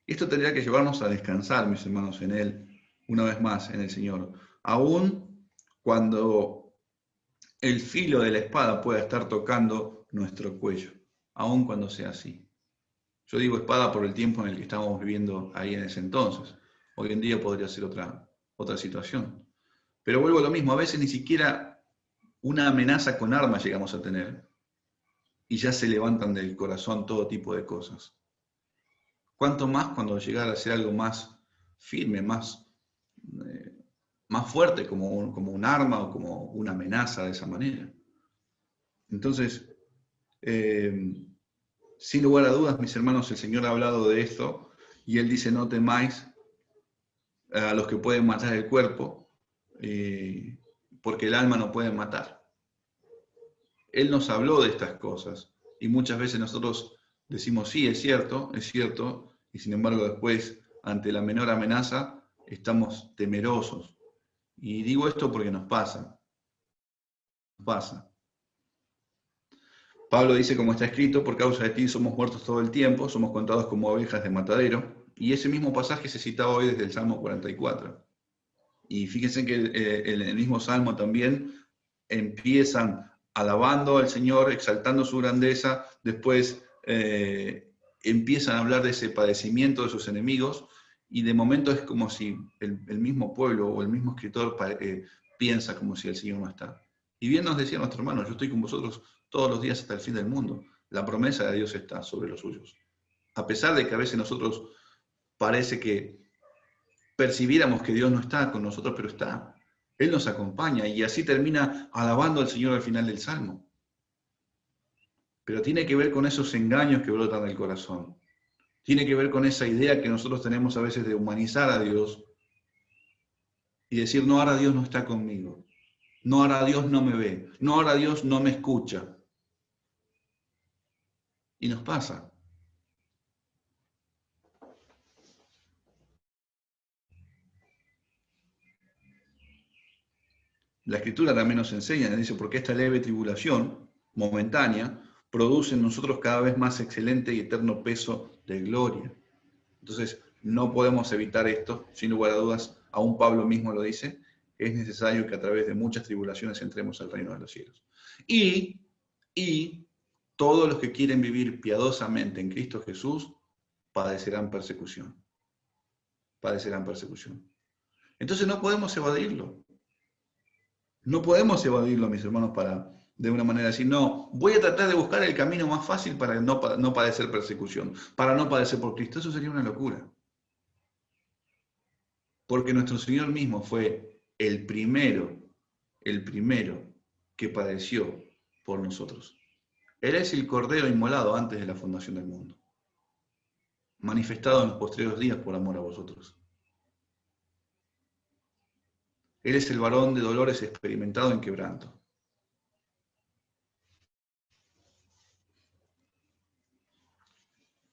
Esto tendría que llevarnos a descansar, mis hermanos, en Él, una vez más, en el Señor. Aún cuando el filo de la espada pueda estar tocando nuestro cuello, aún cuando sea así. Yo digo espada por el tiempo en el que estamos viviendo ahí en ese entonces. Hoy en día podría ser otra situación. Pero vuelvo a lo mismo, a veces ni siquiera una amenaza con armas llegamos a tener y ya se levantan del corazón todo tipo de cosas. ¿Cuánto más cuando llegara a ser algo más firme, más fuerte, como un arma o como una amenaza de esa manera? Entonces, sin lugar a dudas, mis hermanos, el Señor ha hablado de esto y Él dice, no temáis a los que pueden matar el cuerpo, porque el alma no puede matar. Él nos habló de estas cosas y muchas veces nosotros decimos, sí, es cierto, y sin embargo después, ante la menor amenaza, estamos temerosos. Y digo esto porque nos pasa. Pablo dice, como está escrito, por causa de ti somos muertos todo el tiempo, somos contados como ovejas de matadero. Y ese mismo pasaje se citaba hoy desde el Salmo 44. Y fíjense que el mismo Salmo también empiezan alabando al Señor, exaltando su grandeza, después empiezan a hablar de ese padecimiento de sus enemigos, y de momento es como si el mismo pueblo o el mismo escritor piensa como si el Señor no está. Y bien nos decía nuestro hermano, yo estoy con vosotros todos los días hasta el fin del mundo. La promesa de Dios está sobre los suyos. A pesar de que a veces nosotros parece que percibiéramos que Dios no está con nosotros, pero está. Él nos acompaña y así termina alabando al Señor al final del Salmo. Pero tiene que ver con esos engaños que brotan del corazón. Tiene que ver con esa idea que nosotros tenemos a veces de humanizar a Dios y decir, no, ahora Dios no está conmigo. No, ahora Dios no me ve. No, ahora Dios no me escucha. Y nos pasa. La Escritura también nos enseña, nos dice, porque esta leve tribulación, momentánea, produce en nosotros cada vez más excelente y eterno peso de gloria. Entonces, no podemos evitar esto, sin lugar a dudas, aún Pablo mismo lo dice, es necesario que a través de muchas tribulaciones entremos al reino de los cielos. Y todos los que quieren vivir piadosamente en Cristo Jesús padecerán persecución. Padecerán persecución. Entonces no podemos evadirlo. No podemos evadirlo, mis hermanos, de una manera así. No, voy a tratar de buscar el camino más fácil para no padecer persecución, para no padecer por Cristo. Eso sería una locura. Porque nuestro Señor mismo fue el primero que padeció por nosotros. Él es el Cordero inmolado antes de la fundación del mundo, manifestado en los postreros días por amor a vosotros. Él es el varón de dolores experimentado en quebranto.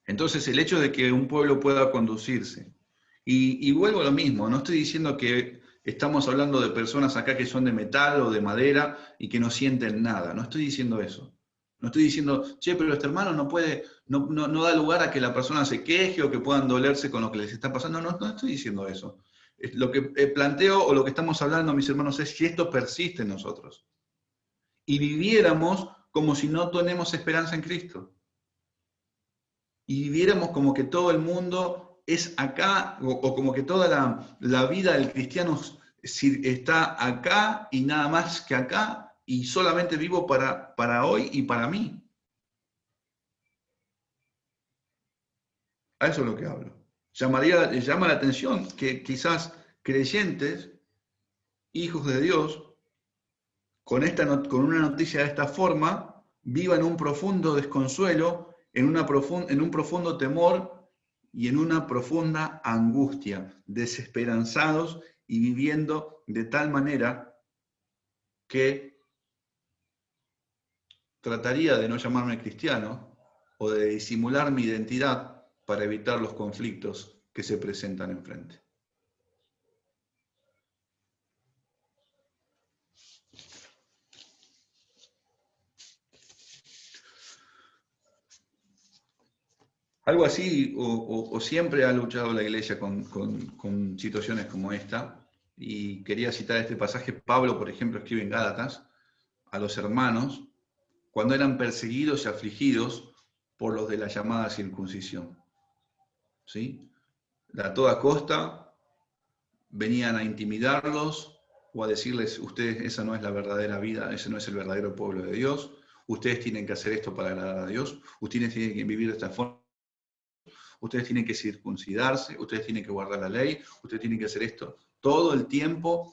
Entonces, el hecho de que un pueblo pueda conducirse, y vuelvo a lo mismo, no estoy diciendo que estamos hablando de personas acá que son de metal o de madera y que no sienten nada, no estoy diciendo eso. No estoy diciendo, che, pero este hermano no da lugar a que la persona se queje o que puedan dolerse con lo que les está pasando. No estoy diciendo eso. Lo que planteo o lo que estamos hablando, mis hermanos, es si esto persiste en nosotros. Y viviéramos como si no tenemos esperanza en Cristo. Y viviéramos como que todo el mundo es acá, o como que toda la vida del cristiano está acá y nada más que acá, y solamente vivo para hoy y para mí. A eso es lo que hablo. Llama la atención que quizás creyentes, hijos de Dios, con una noticia de esta forma, vivan un profundo desconsuelo, en un profundo temor y en una profunda angustia, desesperanzados y viviendo de tal manera que trataría de no llamarme cristiano o de disimular mi identidad para evitar los conflictos que se presentan enfrente. Algo así, o siempre ha luchado la iglesia con situaciones como esta, y quería citar este pasaje. Pablo, por ejemplo, escribe en Gálatas a los hermanos cuando eran perseguidos y afligidos por los de la llamada circuncisión. ¿Sí? A toda costa venían a intimidarlos o a decirles: ustedes, esa no es la verdadera vida, ese no es el verdadero pueblo de Dios, ustedes tienen que hacer esto para agradar a Dios, ustedes tienen que vivir de esta forma, ustedes tienen que circuncidarse, ustedes tienen que guardar la ley, ustedes tienen que hacer esto. Todo el tiempo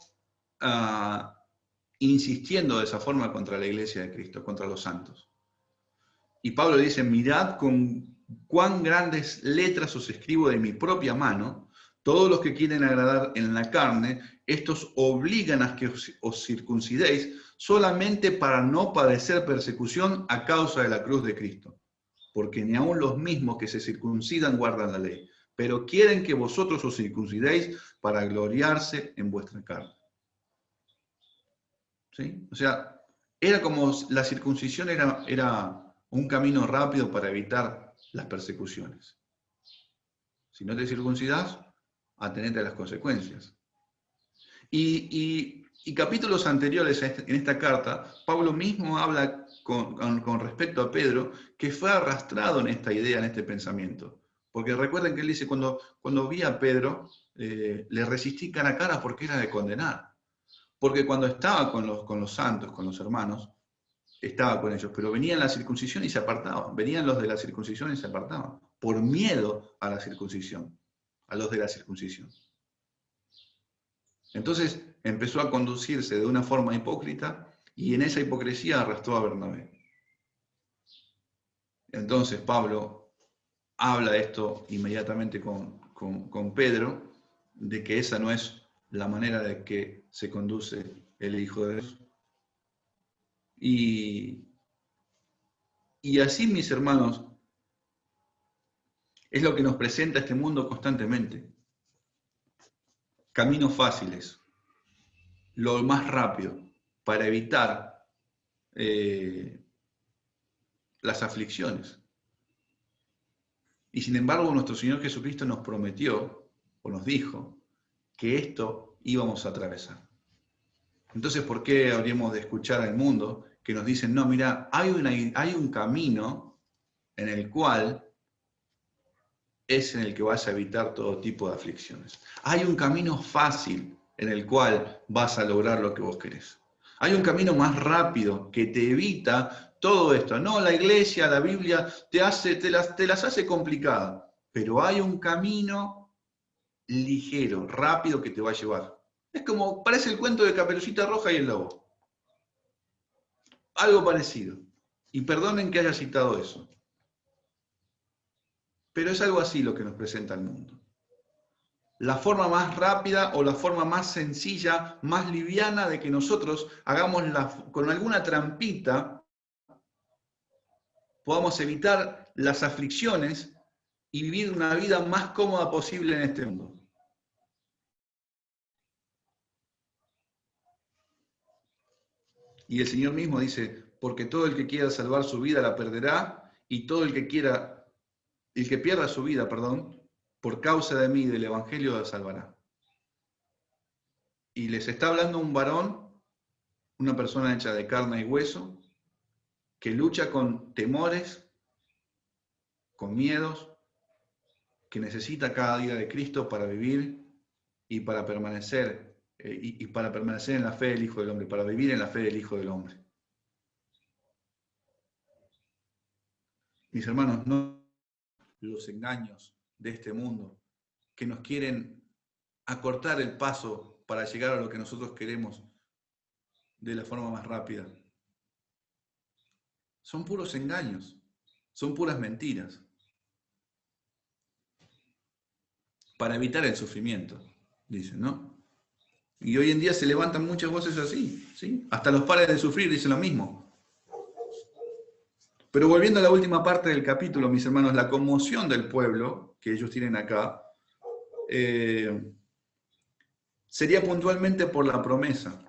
insistiendo de esa forma contra la iglesia de Cristo, contra los santos. Y Pablo dice: mirad con cuán grandes letras os escribo de mi propia mano, todos los que quieren agradar en la carne, estos obligan a que os circuncidéis solamente para no padecer persecución a causa de la cruz de Cristo. Porque ni aun los mismos que se circuncidan guardan la ley, pero quieren que vosotros os circuncidéis para gloriarse en vuestra carne. ¿Sí? O sea, era como la circuncisión era un camino rápido para evitar las persecuciones. Si no te circuncidas, atenete a las consecuencias. Y capítulos anteriores en esta carta, Pablo mismo habla con respecto a Pedro, que fue arrastrado en esta idea, en este pensamiento. Porque recuerden que él dice: cuando vi a Pedro, le resistí cara a cara porque era de condenar. Porque cuando estaba con los santos, con los hermanos, estaba con ellos, pero venían la circuncisión y se apartaban. Venían los de la circuncisión y se apartaban, por miedo a la circuncisión, a los de la circuncisión. Entonces empezó a conducirse de una forma hipócrita y en esa hipocresía arrastró a Bernabé. Entonces Pablo habla esto inmediatamente con Pedro, de que esa no es la manera de que se conduce el Hijo de Dios. Y así, mis hermanos, es lo que nos presenta este mundo constantemente. Caminos fáciles, lo más rápido, para evitar las aflicciones. Y sin embargo, nuestro Señor Jesucristo nos prometió, o nos dijo, que esto íbamos a atravesar. Entonces, ¿por qué habríamos de escuchar al mundo que nos dicen: no, mira, hay un camino en el cual es en el que vas a evitar todo tipo de aflicciones? Hay un camino fácil en el cual vas a lograr lo que vos querés. Hay un camino más rápido que te evita todo esto. No, la iglesia, la Biblia te las hace complicadas, pero hay un camino ligero, rápido, que te va a llevar. Es como, parece el cuento de Caperucita Roja y el lobo. Algo parecido. Y perdonen que haya citado eso. Pero es algo así lo que nos presenta el mundo. La forma más rápida o la forma más sencilla, más liviana de que nosotros hagamos con alguna trampita, podamos evitar las aflicciones y vivir una vida más cómoda posible en este mundo. Y el Señor mismo dice: porque todo el que quiera salvar su vida la perderá, y todo el que pierda su vida, por causa de mí y del Evangelio la salvará. Y les está hablando un varón, una persona hecha de carne y hueso, que lucha con temores, con miedos, que necesita cada día de Cristo para vivir y para permanecer, y para permanecer en la fe del Hijo del Hombre, para vivir en la fe del Hijo del Hombre. Mis hermanos, no los engaños de este mundo que nos quieren acortar el paso para llegar a lo que nosotros queremos de la forma más rápida. Son puros engaños, son puras mentiras. para evitar el sufrimiento, dicen, ¿no? Y hoy en día se levantan muchas voces así, ¿sí? Hasta los padres de sufrir dicen lo mismo. Pero volviendo a la última parte del capítulo, mis hermanos, la conmoción del pueblo que ellos tienen acá sería puntualmente por la promesa.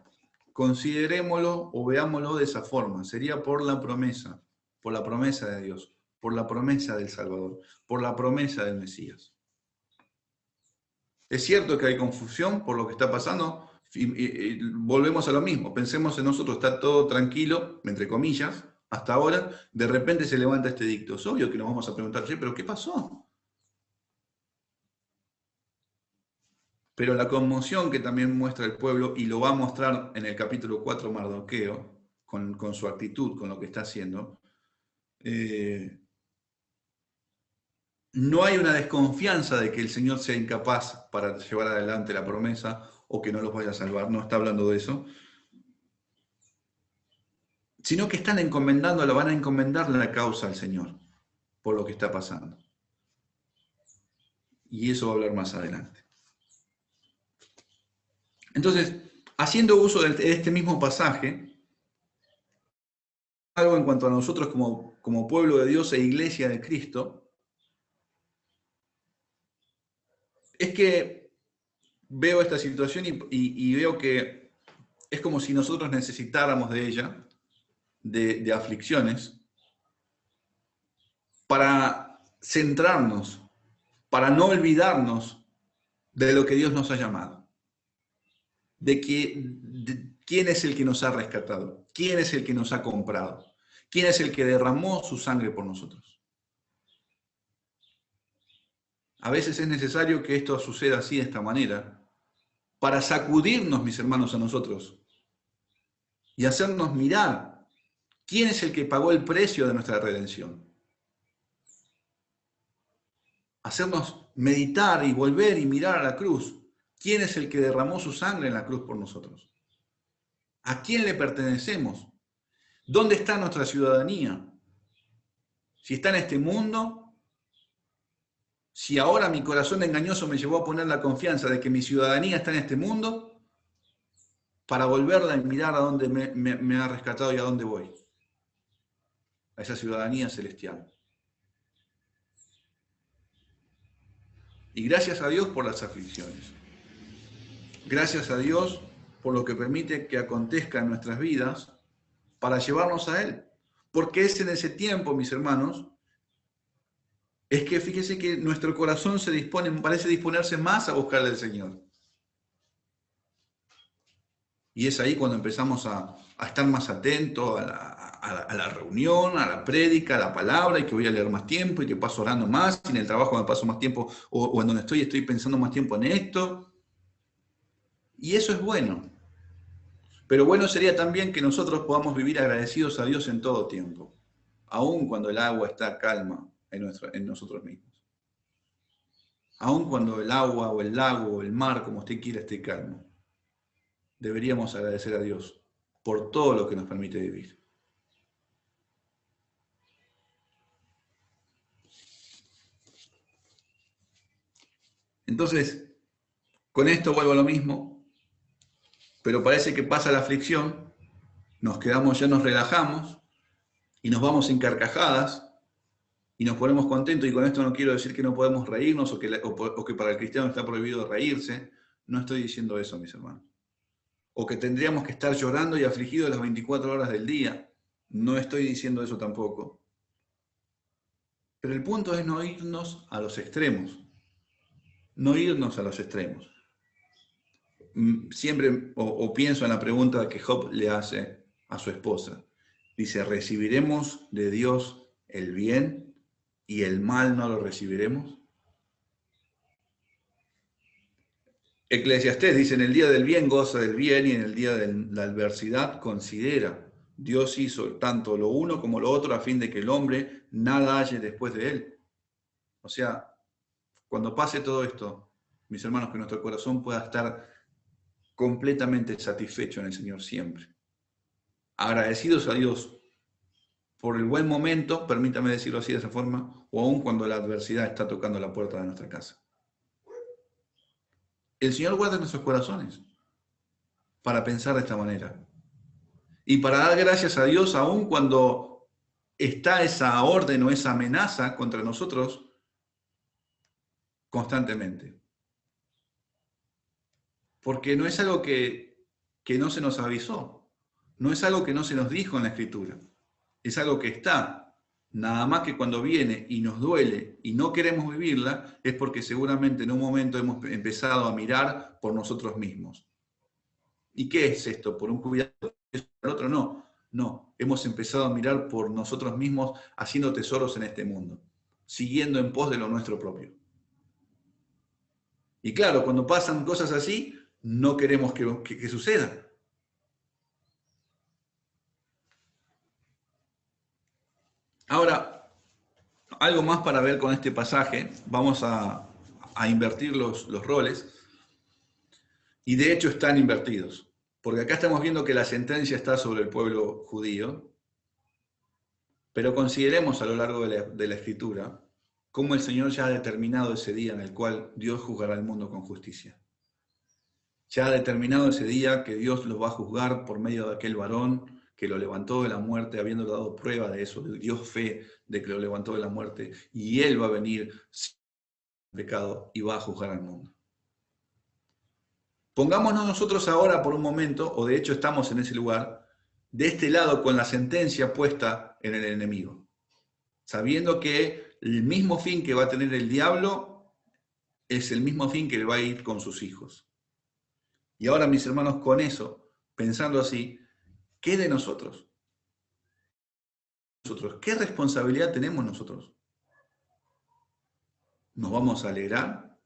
Considerémoslo o veámoslo de esa forma. Sería por la promesa de Dios, por la promesa del Salvador, por la promesa del Mesías. Es cierto que hay confusión por lo que está pasando, y volvemos a lo mismo. Pensemos en nosotros, está todo tranquilo, entre comillas, hasta ahora, de repente se levanta este edicto. Es obvio que nos vamos a preguntar, pero ¿qué pasó? Pero la conmoción que también muestra el pueblo, y lo va a mostrar en el capítulo 4 Mardoqueo, con su actitud, con lo que está haciendo, no hay una desconfianza de que el Señor sea incapaz para llevar adelante la promesa o que no los vaya a salvar, no está hablando de eso, sino que están encomendando, la van a encomendar la causa al Señor por lo que está pasando. Y eso va a hablar más adelante. Entonces, haciendo uso de este mismo pasaje, algo en cuanto a nosotros como pueblo de Dios e iglesia de Cristo, es que veo esta situación y veo que es como si nosotros necesitáramos de ella, de aflicciones, para centrarnos, para no olvidarnos de lo que Dios nos ha llamado, de quién es el que nos ha rescatado, quién es el que nos ha comprado, quién es el que derramó su sangre por nosotros. A veces es necesario que esto suceda así, de esta manera, para sacudirnos, mis hermanos, a nosotros y hacernos mirar quién es el que pagó el precio de nuestra redención. Hacernos meditar y volver y mirar a la cruz. ¿Quién es el que derramó su sangre en la cruz por nosotros? ¿A quién le pertenecemos? ¿Dónde está nuestra ciudadanía? Si está en este mundo, si ahora mi corazón engañoso me llevó a poner la confianza de que mi ciudadanía está en este mundo, para volverla y mirar a dónde me ha rescatado y a dónde voy. A esa ciudadanía celestial. Y gracias a Dios por las aflicciones. Gracias a Dios por lo que permite que acontezca en nuestras vidas para llevarnos a Él. Porque es en ese tiempo, mis hermanos, es que fíjese que nuestro corazón parece disponerse más a buscarle al Señor. Y es ahí cuando empezamos a estar más atentos a la reunión, a la prédica, a la palabra, y que voy a leer más tiempo, y que paso orando más, y en el trabajo me paso más tiempo, o en donde estoy pensando más tiempo en esto. Y eso es bueno. Pero bueno sería también que nosotros podamos vivir agradecidos a Dios en todo tiempo, aun cuando el agua está calma en nosotros mismos. Aun cuando el agua o el lago o el mar, como usted quiera, esté calmo. Deberíamos agradecer a Dios por todo lo que nos permite vivir. Entonces, con esto vuelvo a lo mismo, pero parece que pasa la aflicción, ya nos relajamos y nos vamos en carcajadas y nos ponemos contentos, y con esto no quiero decir que no podemos reírnos o que para el cristiano está prohibido reírse, no estoy diciendo eso, mis hermanos. O que tendríamos que estar llorando y afligidos las 24 horas del día, no estoy diciendo eso tampoco. Pero el punto es no irnos a los extremos, no irnos a los extremos. Siempre pienso en la pregunta que Job le hace a su esposa. Dice, ¿recibiremos de Dios el bien y el mal no lo recibiremos? Eclesiastés dice, en el día del bien goza del bien y en el día de la adversidad considera. Dios hizo tanto lo uno como lo otro a fin de que el hombre nada halle después de él. O sea, cuando pase todo esto, mis hermanos, que nuestro corazón pueda estar completamente satisfecho en el Señor siempre. Agradecidos a Dios por el buen momento, permítame decirlo así de esa forma, o aun cuando la adversidad está tocando la puerta de nuestra casa. El Señor guarda nuestros corazones para pensar de esta manera. Y para dar gracias a Dios aún cuando está esa orden o esa amenaza contra nosotros constantemente. Porque no es algo que no se nos avisó, no es algo que no se nos dijo en la Escritura, es algo que está. Nada más que cuando viene y nos duele y no queremos vivirla, es porque seguramente en un momento hemos empezado a mirar por nosotros mismos. ¿Y qué es esto? ¿Por un cuidado del otro? No, no. Hemos empezado a mirar por nosotros mismos haciendo tesoros en este mundo, siguiendo en pos de lo nuestro propio. Y claro, cuando pasan cosas así, no queremos que suceda. Ahora, algo más para ver con este pasaje, vamos a invertir los roles, y de hecho están invertidos, porque acá estamos viendo que la sentencia está sobre el pueblo judío, pero consideremos a lo largo de la Escritura cómo el Señor ya ha determinado ese día en el cual Dios juzgará al mundo con justicia. Ya ha determinado ese día que Dios los va a juzgar por medio de aquel varón que lo levantó de la muerte, habiendo dado prueba de eso, dio fe de que lo levantó de la muerte, y Él va a venir sin pecado y va a juzgar al mundo. Pongámonos nosotros ahora por un momento, o de hecho estamos en ese lugar, de este lado con la sentencia puesta en el enemigo, sabiendo que el mismo fin que va a tener el diablo es el mismo fin que le va a ir con sus hijos. Y ahora, mis hermanos, con eso, pensando así, ¿qué de nosotros? ¿Qué responsabilidad tenemos nosotros? ¿Nos vamos a alegrar?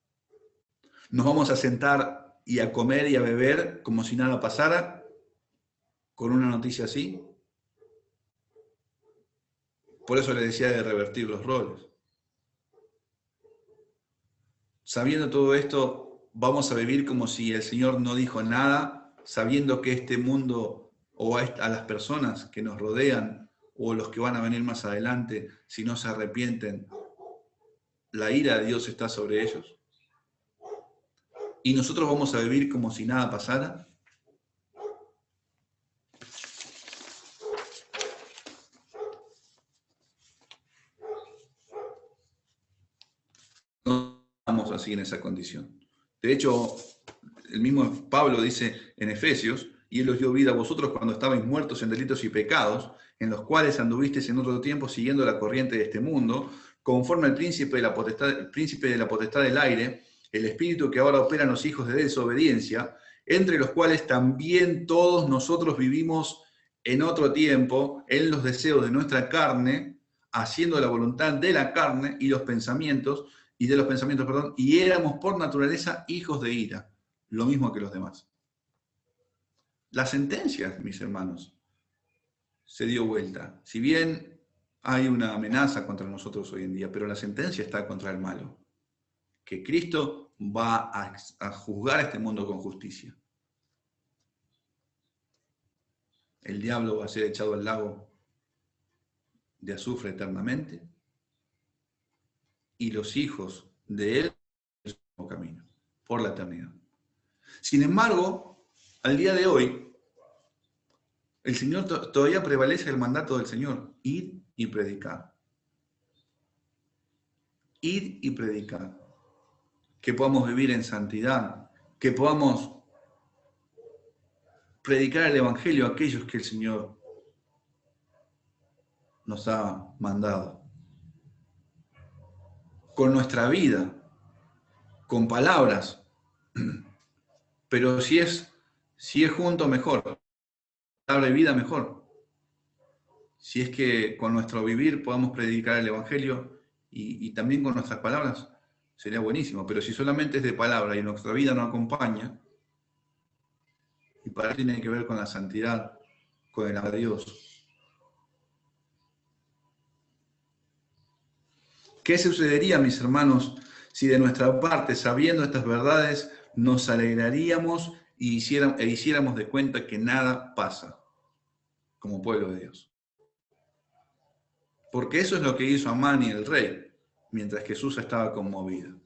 ¿Nos vamos a sentar y a comer y a beber como si nada pasara con una noticia así? Por eso le decía de revertir los roles. Sabiendo todo esto, vamos a vivir como si el Señor no dijo nada, sabiendo que este mundo o a las personas que nos rodean o los que van a venir más adelante, si no se arrepienten, la ira de Dios está sobre ellos. ¿Y nosotros vamos a vivir como si nada pasara? No estamos así en esa condición. De hecho, el mismo Pablo dice en Efesios, y Él os dio vida a vosotros cuando estabais muertos en delitos y pecados, en los cuales anduvisteis en otro tiempo siguiendo la corriente de este mundo, conforme al príncipe de la potestad del aire, el espíritu que ahora opera en los hijos de desobediencia, entre los cuales también todos nosotros vivimos en otro tiempo, en los deseos de nuestra carne, haciendo la voluntad de la carne y los pensamientos, y éramos por naturaleza hijos de ira, lo mismo que los demás. La sentencia, mis hermanos, se dio vuelta. Si bien hay una amenaza contra nosotros hoy en día, pero la sentencia está contra el malo. Que Cristo va a juzgar a este mundo con justicia. El diablo va a ser echado al lago de azufre eternamente y los hijos de él el mismo camino, por la eternidad. Sin embargo, al día de hoy, el Señor todavía prevalece el mandato del Señor, id y predicar. Id y predicar. Que podamos vivir en santidad, que podamos predicar el Evangelio a aquellos que el Señor nos ha mandado. Con nuestra vida, con palabras, pero si es junto, mejor. Palabra y vida, mejor. Si es que con nuestro vivir podamos predicar el Evangelio y también con nuestras palabras, sería buenísimo. Pero si solamente es de palabra y nuestra vida no acompaña, y para eso tiene que ver con la santidad, con el amor a Dios. ¿Qué sucedería, mis hermanos, si de nuestra parte, sabiendo estas verdades, nos alegraríamos e hiciéramos de cuenta que nada pasa como pueblo de Dios? Porque eso es lo que hizo Amán y el rey, mientras que Jesús estaba conmovido.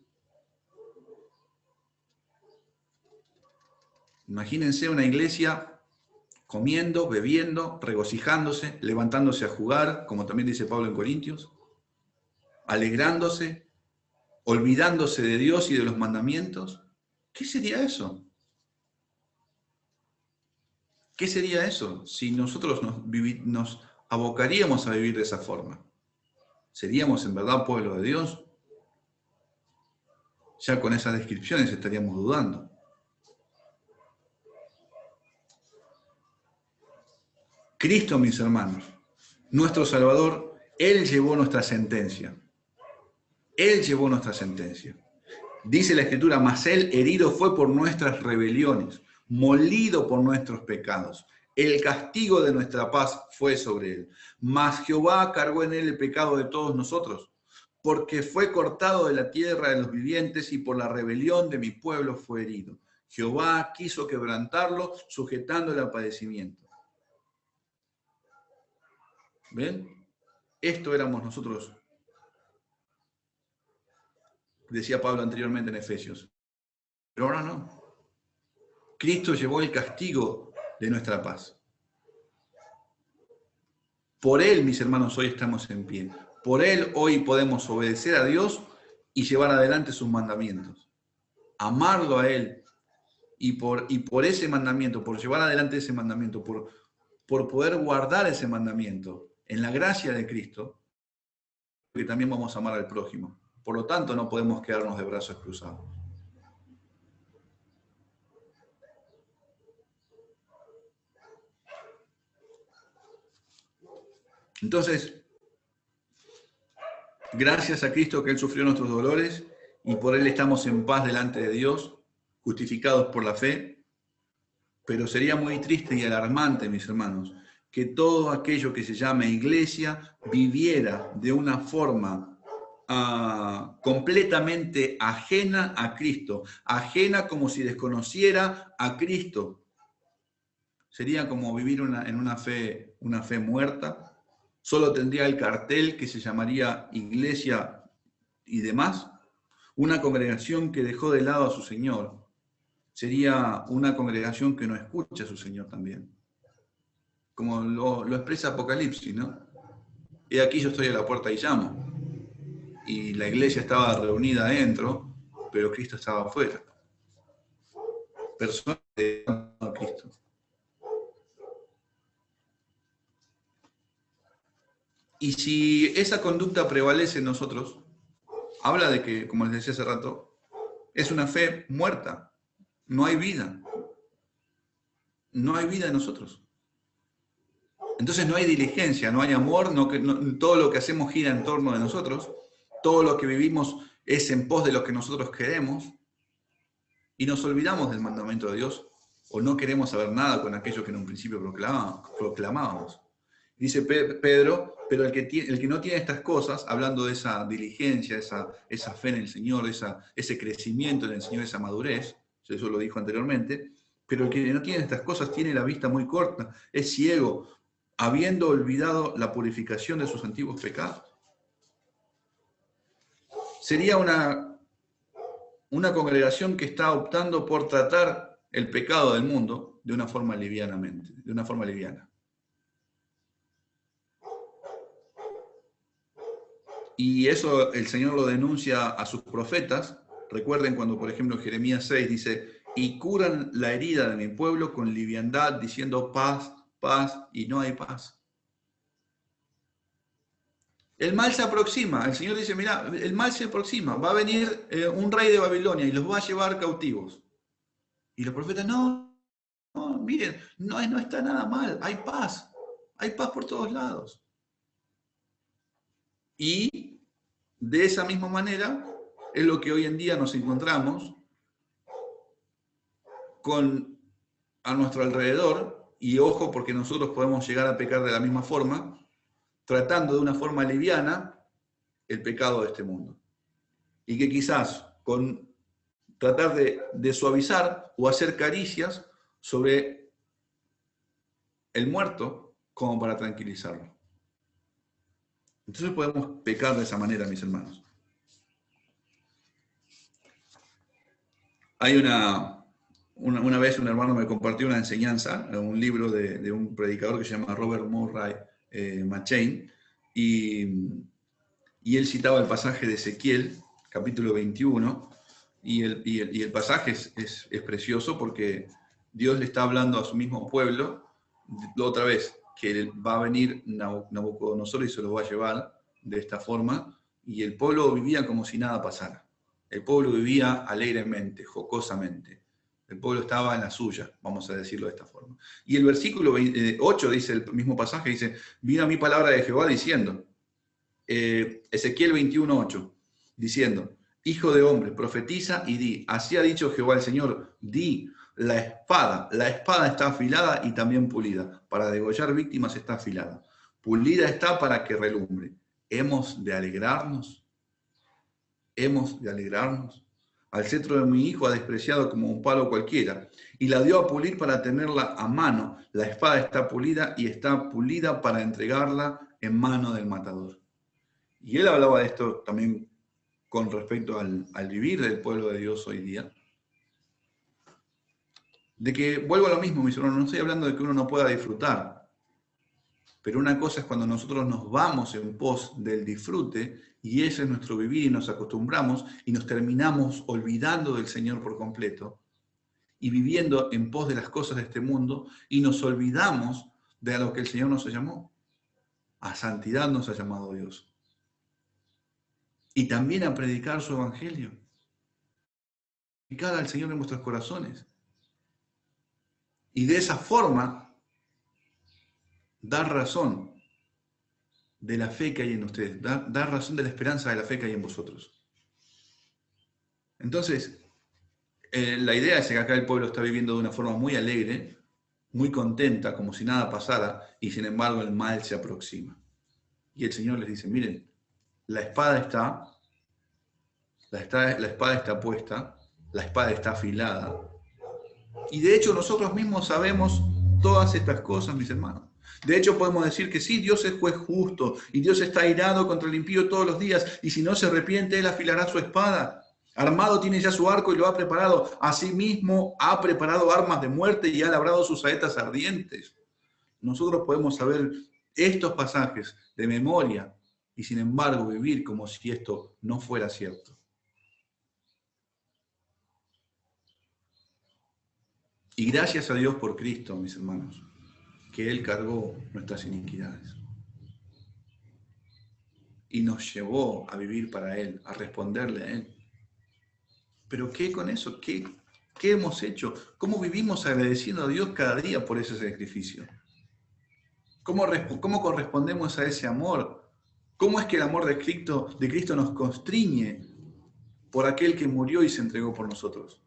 Imagínense una iglesia comiendo, bebiendo, regocijándose, levantándose a jugar, como también dice Pablo en Corintios, alegrándose, olvidándose de Dios y de los mandamientos. ¿Qué sería eso? ¿Qué sería eso si nosotros nos abocaríamos a vivir de esa forma? ¿Seríamos en verdad pueblo de Dios? Ya con esas descripciones estaríamos dudando. Cristo, mis hermanos, nuestro Salvador, Él llevó nuestra sentencia. Él llevó nuestra sentencia. Dice la Escritura, mas Él herido fue por nuestras rebeliones, molido por nuestros pecados. El castigo de nuestra paz fue sobre Él. Mas Jehová cargó en Él el pecado de todos nosotros, porque fue cortado de la tierra de los vivientes y por la rebelión de mi pueblo fue herido. Jehová quiso quebrantarlo, sujetándole al padecimiento. ¿Ven? Esto éramos nosotros, decía Pablo anteriormente en Efesios. Pero ahora no. Cristo llevó el castigo de nuestra paz. Por Él, mis hermanos, hoy estamos en pie. Por Él hoy podemos obedecer a Dios y llevar adelante sus mandamientos. Amarlo a Él. Y por ese mandamiento, por llevar adelante ese mandamiento, por poder guardar ese mandamiento en la gracia de Cristo, que también vamos a amar al prójimo. Por lo tanto, no podemos quedarnos de brazos cruzados. Entonces, gracias a Cristo que Él sufrió nuestros dolores y por Él estamos en paz delante de Dios, justificados por la fe, pero sería muy triste y alarmante, mis hermanos, que todo aquello que se llame iglesia viviera de una forma completamente ajena a Cristo, ajena como si desconociera a Cristo. Sería como vivir en una fe muerta. Solo tendría el cartel que se llamaría iglesia y demás. Una congregación que dejó de lado a su Señor. Sería una congregación que no escucha a su Señor también. Como lo expresa Apocalipsis, ¿no? He aquí yo estoy a la puerta y llamo. Y la iglesia estaba reunida adentro, pero Cristo estaba afuera. Personas que aman a Cristo. Y si esa conducta prevalece en nosotros, habla de que, como les decía hace rato, es una fe muerta. No hay vida. No hay vida en nosotros. Entonces no hay diligencia, no hay amor, todo lo que hacemos gira en torno de nosotros, todo lo que vivimos es en pos de lo que nosotros queremos y nos olvidamos del mandamiento de Dios o no queremos saber nada con aquello que en un principio proclamábamos. Dice Pedro, pero el que no tiene estas cosas, hablando de esa diligencia, esa fe en el Señor, ese crecimiento en el Señor, esa madurez, eso lo dijo anteriormente, pero el que no tiene estas cosas tiene la vista muy corta, es ciego, habiendo olvidado la purificación de sus antiguos pecados. Sería una congregación que está optando por tratar el pecado del mundo de una forma liviana. Y eso el Señor lo denuncia a sus profetas. Recuerden cuando, por ejemplo, Jeremías 6 dice, y curan la herida de mi pueblo con liviandad, diciendo paz, paz, y no hay paz. El mal se aproxima. El Señor dice, mira, el mal se aproxima. Va a venir un rey de Babilonia y los va a llevar cautivos. Y los profetas, no, miren, no está nada mal. Hay paz por todos lados. Y de esa misma manera es lo que hoy en día nos encontramos a nuestro alrededor, y ojo porque nosotros podemos llegar a pecar de la misma forma, tratando de una forma liviana el pecado de este mundo. Y que quizás con tratar de suavizar o hacer caricias sobre el muerto como para tranquilizarlo. Entonces podemos pecar de esa manera, mis hermanos. Hay una Una vez un hermano me compartió una enseñanza, un libro de un predicador que se llama Robert Murray McCheyne, y él citaba el pasaje de Ezequiel, capítulo 21, y el pasaje es precioso porque Dios le está hablando a su mismo pueblo, otra vez, que va a venir Nabucodonosor y se lo va a llevar de esta forma, y el pueblo vivía como si nada pasara. El pueblo vivía alegremente, jocosamente. El pueblo estaba en la suya, vamos a decirlo de esta forma. Y el versículo 8 dice, el mismo pasaje, dice, vino a mí palabra de Jehová diciendo, Ezequiel 21:8, diciendo, hijo de hombre, profetiza y di, así ha dicho Jehová el Señor, di, la espada está afilada y también pulida, para degollar víctimas está afilada, pulida está para que relumbre. ¿Hemos de alegrarnos? ¿Hemos de alegrarnos? Al cetro de mi hijo ha despreciado como un palo cualquiera, y la dio a pulir para tenerla a mano. La espada está pulida y está pulida para entregarla en mano del matador. Y él hablaba de esto también con respecto al vivir del pueblo de Dios hoy día. De que, vuelvo a lo mismo, mis hermanos, no estoy hablando de que uno no pueda disfrutar, pero una cosa es cuando nosotros nos vamos en pos del disfrute, y ese es nuestro vivir, y nos acostumbramos, y nos terminamos olvidando del Señor por completo, y viviendo en pos de las cosas de este mundo, y nos olvidamos de a lo que el Señor nos llamó. A santidad nos ha llamado Dios. Y también a predicar su evangelio. Predicar al Señor en vuestros corazones. Y de esa forma, dar razón de la fe que hay en ustedes. Dar razón de la esperanza de la fe que hay en vosotros. Entonces, la idea es que acá el pueblo está viviendo de una forma muy alegre, muy contenta, como si nada pasara, y sin embargo el mal se aproxima. Y el Señor les dice, miren, la espada está puesta, la espada está afilada. Y de hecho nosotros mismos sabemos todas estas cosas, mis hermanos. De hecho podemos decir que sí, Dios es juez justo y Dios está airado contra el impío todos los días, y si no se arrepiente, Él afilará su espada. Armado tiene ya su arco y lo ha preparado. Asimismo ha preparado armas de muerte y ha labrado sus saetas ardientes. Nosotros podemos saber estos pasajes de memoria y sin embargo vivir como si esto no fuera cierto. Y gracias a Dios por Cristo, mis hermanos, que Él cargó nuestras iniquidades. Y nos llevó a vivir para Él, a responderle a Él. Pero ¿qué con eso? ¿Qué hemos hecho? ¿Cómo vivimos agradeciendo a Dios cada día por ese sacrificio? ¿Cómo correspondemos a ese amor? ¿Cómo es que el amor de Cristo nos constriñe por aquel que murió y se entregó por nosotros?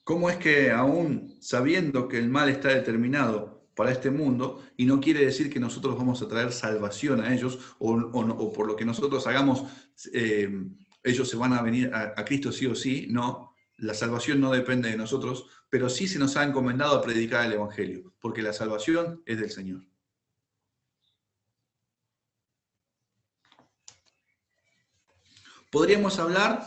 ¿Cómo es que aún sabiendo que el mal está determinado para este mundo, y no quiere decir que nosotros vamos a traer salvación a ellos, o por lo que nosotros hagamos, ellos se van a venir a Cristo sí o sí? No, la salvación no depende de nosotros, pero sí se nos ha encomendado a predicar el Evangelio, porque la salvación es del Señor. Podríamos hablar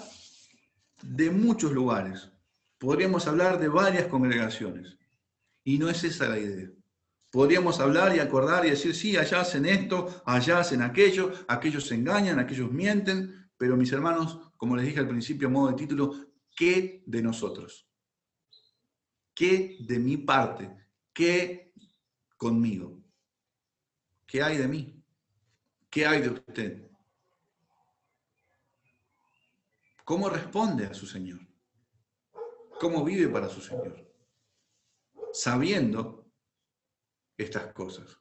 de muchos lugares, podríamos hablar de varias congregaciones, y no es esa la idea. Podríamos hablar y acordar y decir, sí, allá hacen esto, allá hacen aquello, aquellos se engañan, aquellos mienten, pero mis hermanos, como les dije al principio a modo de título, ¿qué de nosotros? ¿Qué de mi parte? ¿Qué conmigo? ¿Qué hay de mí? ¿Qué hay de usted? ¿Cómo responde a su Señor? ¿Cómo vive para su Señor? Sabiendo estas cosas.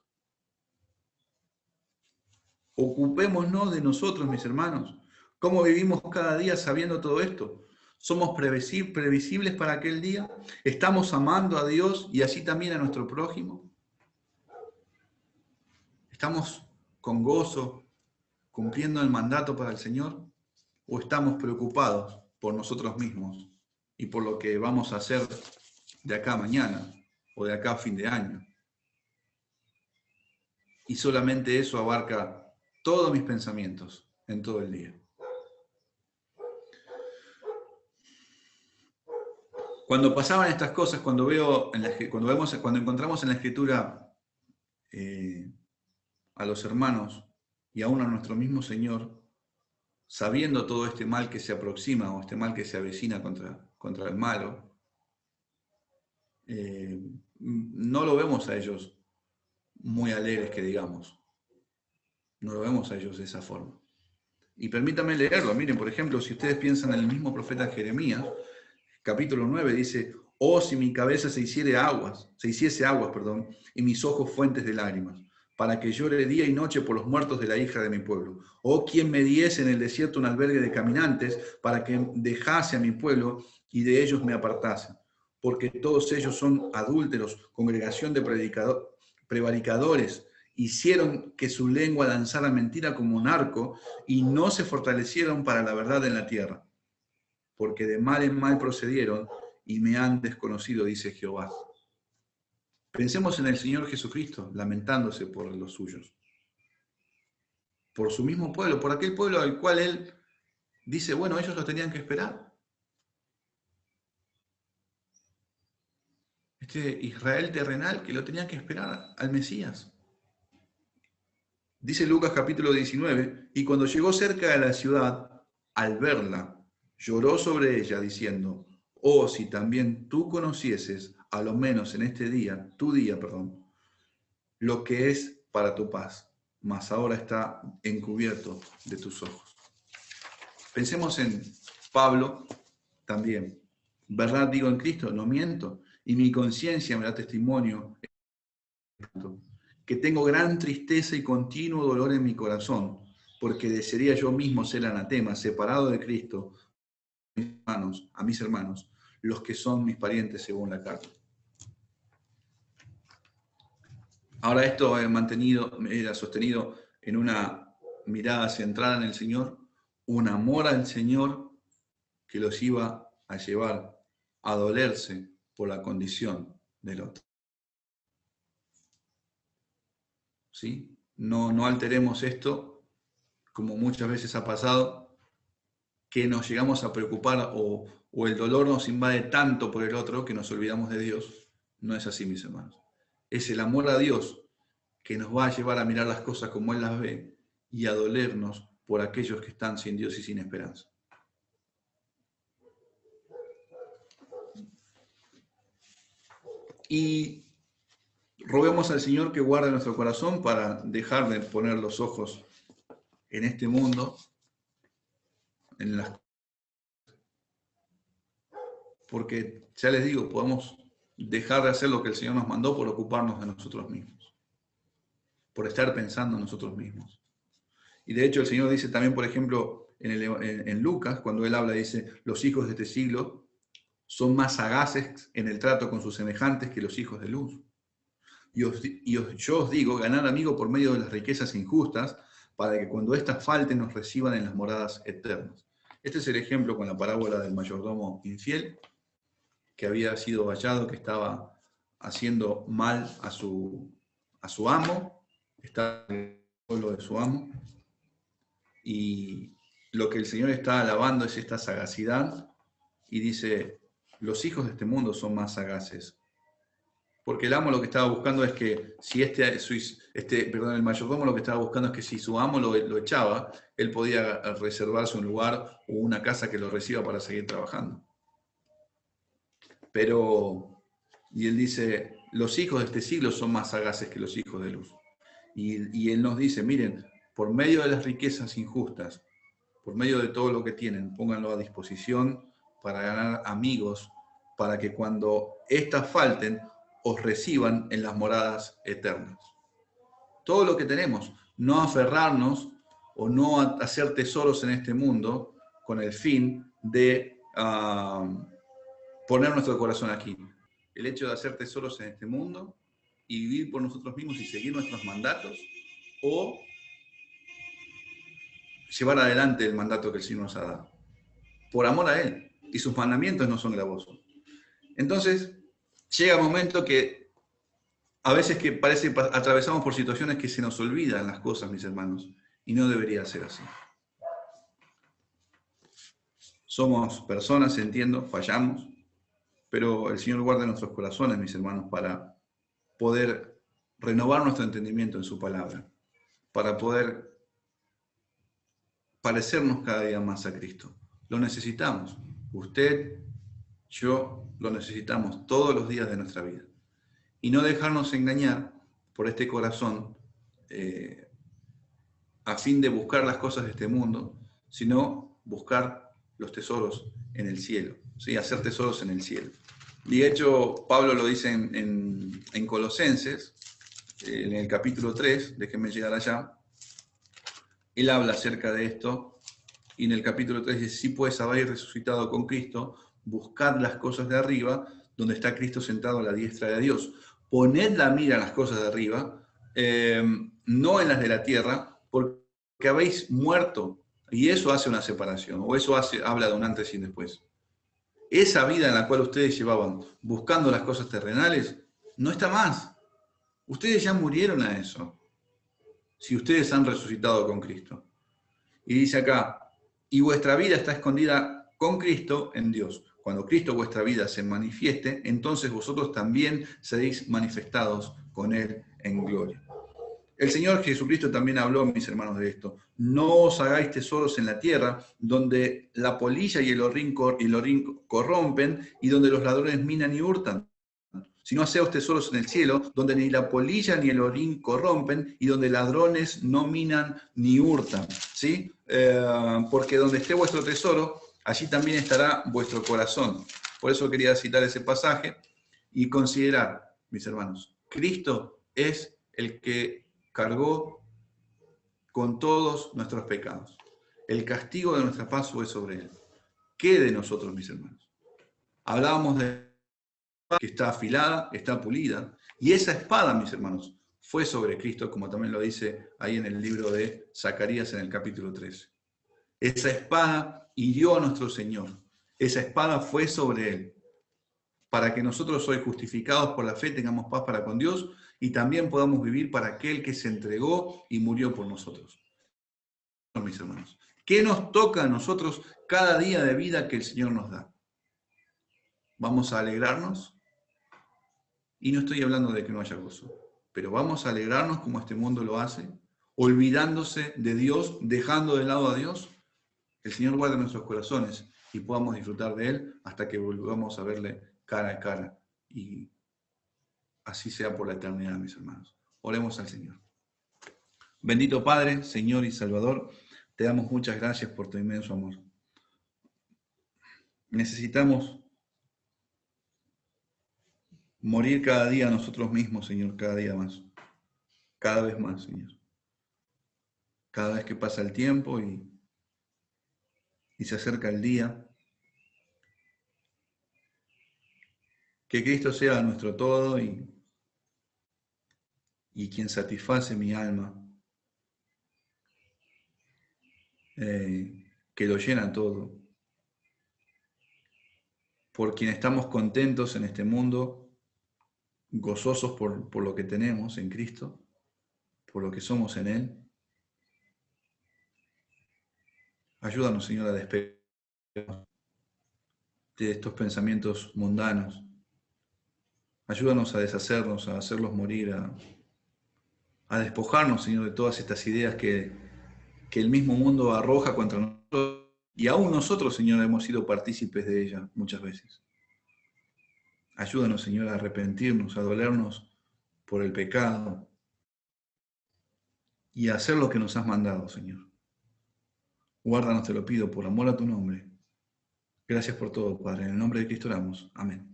Ocupémonos de nosotros, mis hermanos. ¿Cómo vivimos cada día sabiendo todo esto? ¿Somos previsibles para aquel día? ¿Estamos amando a Dios y así también a nuestro prójimo? ¿Estamos con gozo cumpliendo el mandato para el Señor? ¿O estamos preocupados por nosotros mismos y por lo que vamos a hacer de acá a mañana o de acá a fin de año? Y solamente eso abarca todos mis pensamientos en todo el día. Cuando pasaban estas cosas, cuando encontramos en la Escritura a los hermanos y aún a nuestro mismo Señor, sabiendo todo este mal que se aproxima o este mal que se avecina contra el malo, no lo vemos a ellos muy alegres, que digamos. No lo vemos a ellos de esa forma. Y permítanme leerlo. Miren, por ejemplo, si ustedes piensan en el mismo profeta Jeremías, capítulo 9 dice: oh, si mi cabeza se hiciese aguas, y mis ojos fuentes de lágrimas, para que llore día y noche por los muertos de la hija de mi pueblo. Oh, quien me diese en el desierto un albergue de caminantes, para que dejase a mi pueblo y de ellos me apartase. Porque todos ellos son adúlteros, congregación de prevaricadores, hicieron que su lengua lanzara mentira como un arco, y no se fortalecieron para la verdad en la tierra. Porque de mal en mal procedieron y me han desconocido, dice Jehová. Pensemos en el Señor Jesucristo, lamentándose por los suyos, por su mismo pueblo, por aquel pueblo al cual Él dice, bueno, ellos lo tenían que esperar. Este Israel terrenal que lo tenían que esperar al Mesías. Dice Lucas capítulo 19, y cuando llegó cerca de la ciudad, al verla, lloró sobre ella diciendo, oh, si también tú conocieses, a lo menos en este día, lo que es para tu paz, mas ahora está encubierto de tus ojos. Pensemos en Pablo también. ¿Verdad digo en Cristo? No miento. Y mi conciencia me da testimonio que tengo gran tristeza y continuo dolor en mi corazón, porque desearía yo mismo ser anatema, separado de Cristo, a mis hermanos, los que son mis parientes según la carne. Ahora esto era sostenido en una mirada centrada en el Señor, un amor al Señor que los iba a llevar a dolerse por la condición del otro. ¿Sí? No alteremos esto, como muchas veces ha pasado, que nos llegamos a preocupar o el dolor nos invade tanto por el otro que nos olvidamos de Dios. No es así, mis hermanos. Es el amor a Dios que nos va a llevar a mirar las cosas como Él las ve y a dolernos por aquellos que están sin Dios y sin esperanza. Y roguemos al Señor que guarde nuestro corazón para dejar de poner los ojos en este mundo, porque ya les digo, podemos dejar de hacer lo que el Señor nos mandó por ocuparnos de nosotros mismos, por estar pensando en nosotros mismos. Y de hecho el Señor dice también, por ejemplo, en Lucas, cuando Él habla, dice, los hijos de este siglo son más sagaces en el trato con sus semejantes que los hijos de luz. Yo os digo, ganad amigos por medio de las riquezas injustas, para que cuando éstas falten nos reciban en las moradas eternas. Este es el ejemplo con la parábola del mayordomo infiel, que había sido hallado, que estaba haciendo mal a su amo, estaba en el pueblo de su amo, y lo que el Señor está alabando es esta sagacidad, y dice, los hijos de este mundo son más sagaces. Porque el amo lo que estaba buscando es que si el mayordomo lo que estaba buscando es que si su amo lo echaba, él podía reservarse un lugar o una casa que lo reciba para seguir trabajando. Y él dice, los hijos de este siglo son más sagaces que los hijos de luz. Y él nos dice, miren, por medio de las riquezas injustas, por medio de todo lo que tienen, pónganlo a disposición para ganar amigos, para que cuando éstas falten, os reciban en las moradas eternas. Todo lo que tenemos, no aferrarnos o no hacer tesoros en este mundo con el fin de poner nuestro corazón aquí. El hecho de hacer tesoros en este mundo y vivir por nosotros mismos y seguir nuestros mandatos, o llevar adelante el mandato que el Señor nos ha dado, por amor a Él, y sus mandamientos no son gravosos. Entonces, llega un momento que a veces que parece atravesamos por situaciones que se nos olvidan las cosas, mis hermanos, Y no debería ser así. Somos personas, entiendo, fallamos, pero el Señor guarda nuestros corazones, mis hermanos, para poder renovar nuestro entendimiento en su palabra, para poder parecernos cada día más a Cristo. Lo necesitamos. Usted, yo, lo necesitamos todos los días de nuestra vida. Y no dejarnos engañar por este corazón a fin de buscar las cosas de este mundo, sino buscar los tesoros en el cielo, ¿sí? Hacer tesoros en el cielo. Y de hecho, Pablo lo dice en Colosenses, en el capítulo 3, déjenme llegar allá, él habla acerca de esto, y en el capítulo 3 dice, si pues habéis resucitado con Cristo, buscad las cosas de arriba, donde está Cristo sentado a la diestra de Dios. Poned la mira en las cosas de arriba, no en las de la tierra, porque habéis muerto, y eso hace una separación, o eso habla de un antes y un después. Esa vida en la cual ustedes llevaban buscando las cosas terrenales, no está más. Ustedes ya murieron a eso, si ustedes han resucitado con Cristo. Y dice acá, y vuestra vida está escondida con Cristo en Dios. Cuando Cristo vuestra vida se manifieste, entonces vosotros también seréis manifestados con Él en gloria. El Señor Jesucristo también habló, mis hermanos, de esto. No os hagáis tesoros en la tierra, donde la polilla y el orín corrompen, y donde los ladrones minan y hurtan. Sino haceos tesoros en el cielo, donde ni la polilla ni el orín corrompen, y donde ladrones no minan ni hurtan. ¿Sí? Porque donde esté vuestro tesoro, allí también estará vuestro corazón. Por eso quería citar ese pasaje y considerar, mis hermanos, Cristo es el que cargó con todos nuestros pecados. El castigo de nuestra paz fue sobre Él. ¿Qué de nosotros, mis hermanos? Hablábamos de que está afilada, está pulida, y esa espada, mis hermanos, fue sobre Cristo, como también lo dice ahí en el libro de Zacarías en el capítulo 13. Esa espada hirió a nuestro Señor. Esa espada fue sobre Él, para que nosotros hoy, justificados por la fe, tengamos paz para con Dios y también podamos vivir para aquel que se entregó y murió por nosotros. Mis hermanos, ¿qué nos toca a nosotros cada día de vida que el Señor nos da? ¿Vamos a alegrarnos? Y no estoy hablando de que no haya gozo, pero vamos a alegrarnos como este mundo lo hace, olvidándose de Dios, dejando de lado a Dios. El Señor guarde nuestros corazones y podamos disfrutar de Él hasta que volvamos a verle cara a cara. Y así sea por la eternidad, mis hermanos. Oremos al Señor. Bendito Padre, Señor y Salvador, te damos muchas gracias por tu inmenso amor. Necesitamos morir cada día a nosotros mismos, Señor, cada día más. Cada vez más, Señor. Cada vez que pasa el tiempo y se acerca el día. Que Cristo sea nuestro todo y quien satisface mi alma. Que lo llena todo. Por quien estamos contentos en este mundo, gozosos por lo que tenemos en Cristo, por lo que somos en Él. Ayúdanos, Señor, a despegarnos de estos pensamientos mundanos. Ayúdanos a deshacernos, a hacerlos morir, a despojarnos, Señor, de todas estas ideas que el mismo mundo arroja contra nosotros. Y aún nosotros, Señor, hemos sido partícipes de ella muchas veces. Ayúdanos, Señor, a arrepentirnos, a dolernos por el pecado y a hacer lo que nos has mandado, Señor. Guárdanos, te lo pido, por amor a tu nombre. Gracias por todo, Padre. En el nombre de Cristo oramos. Amén.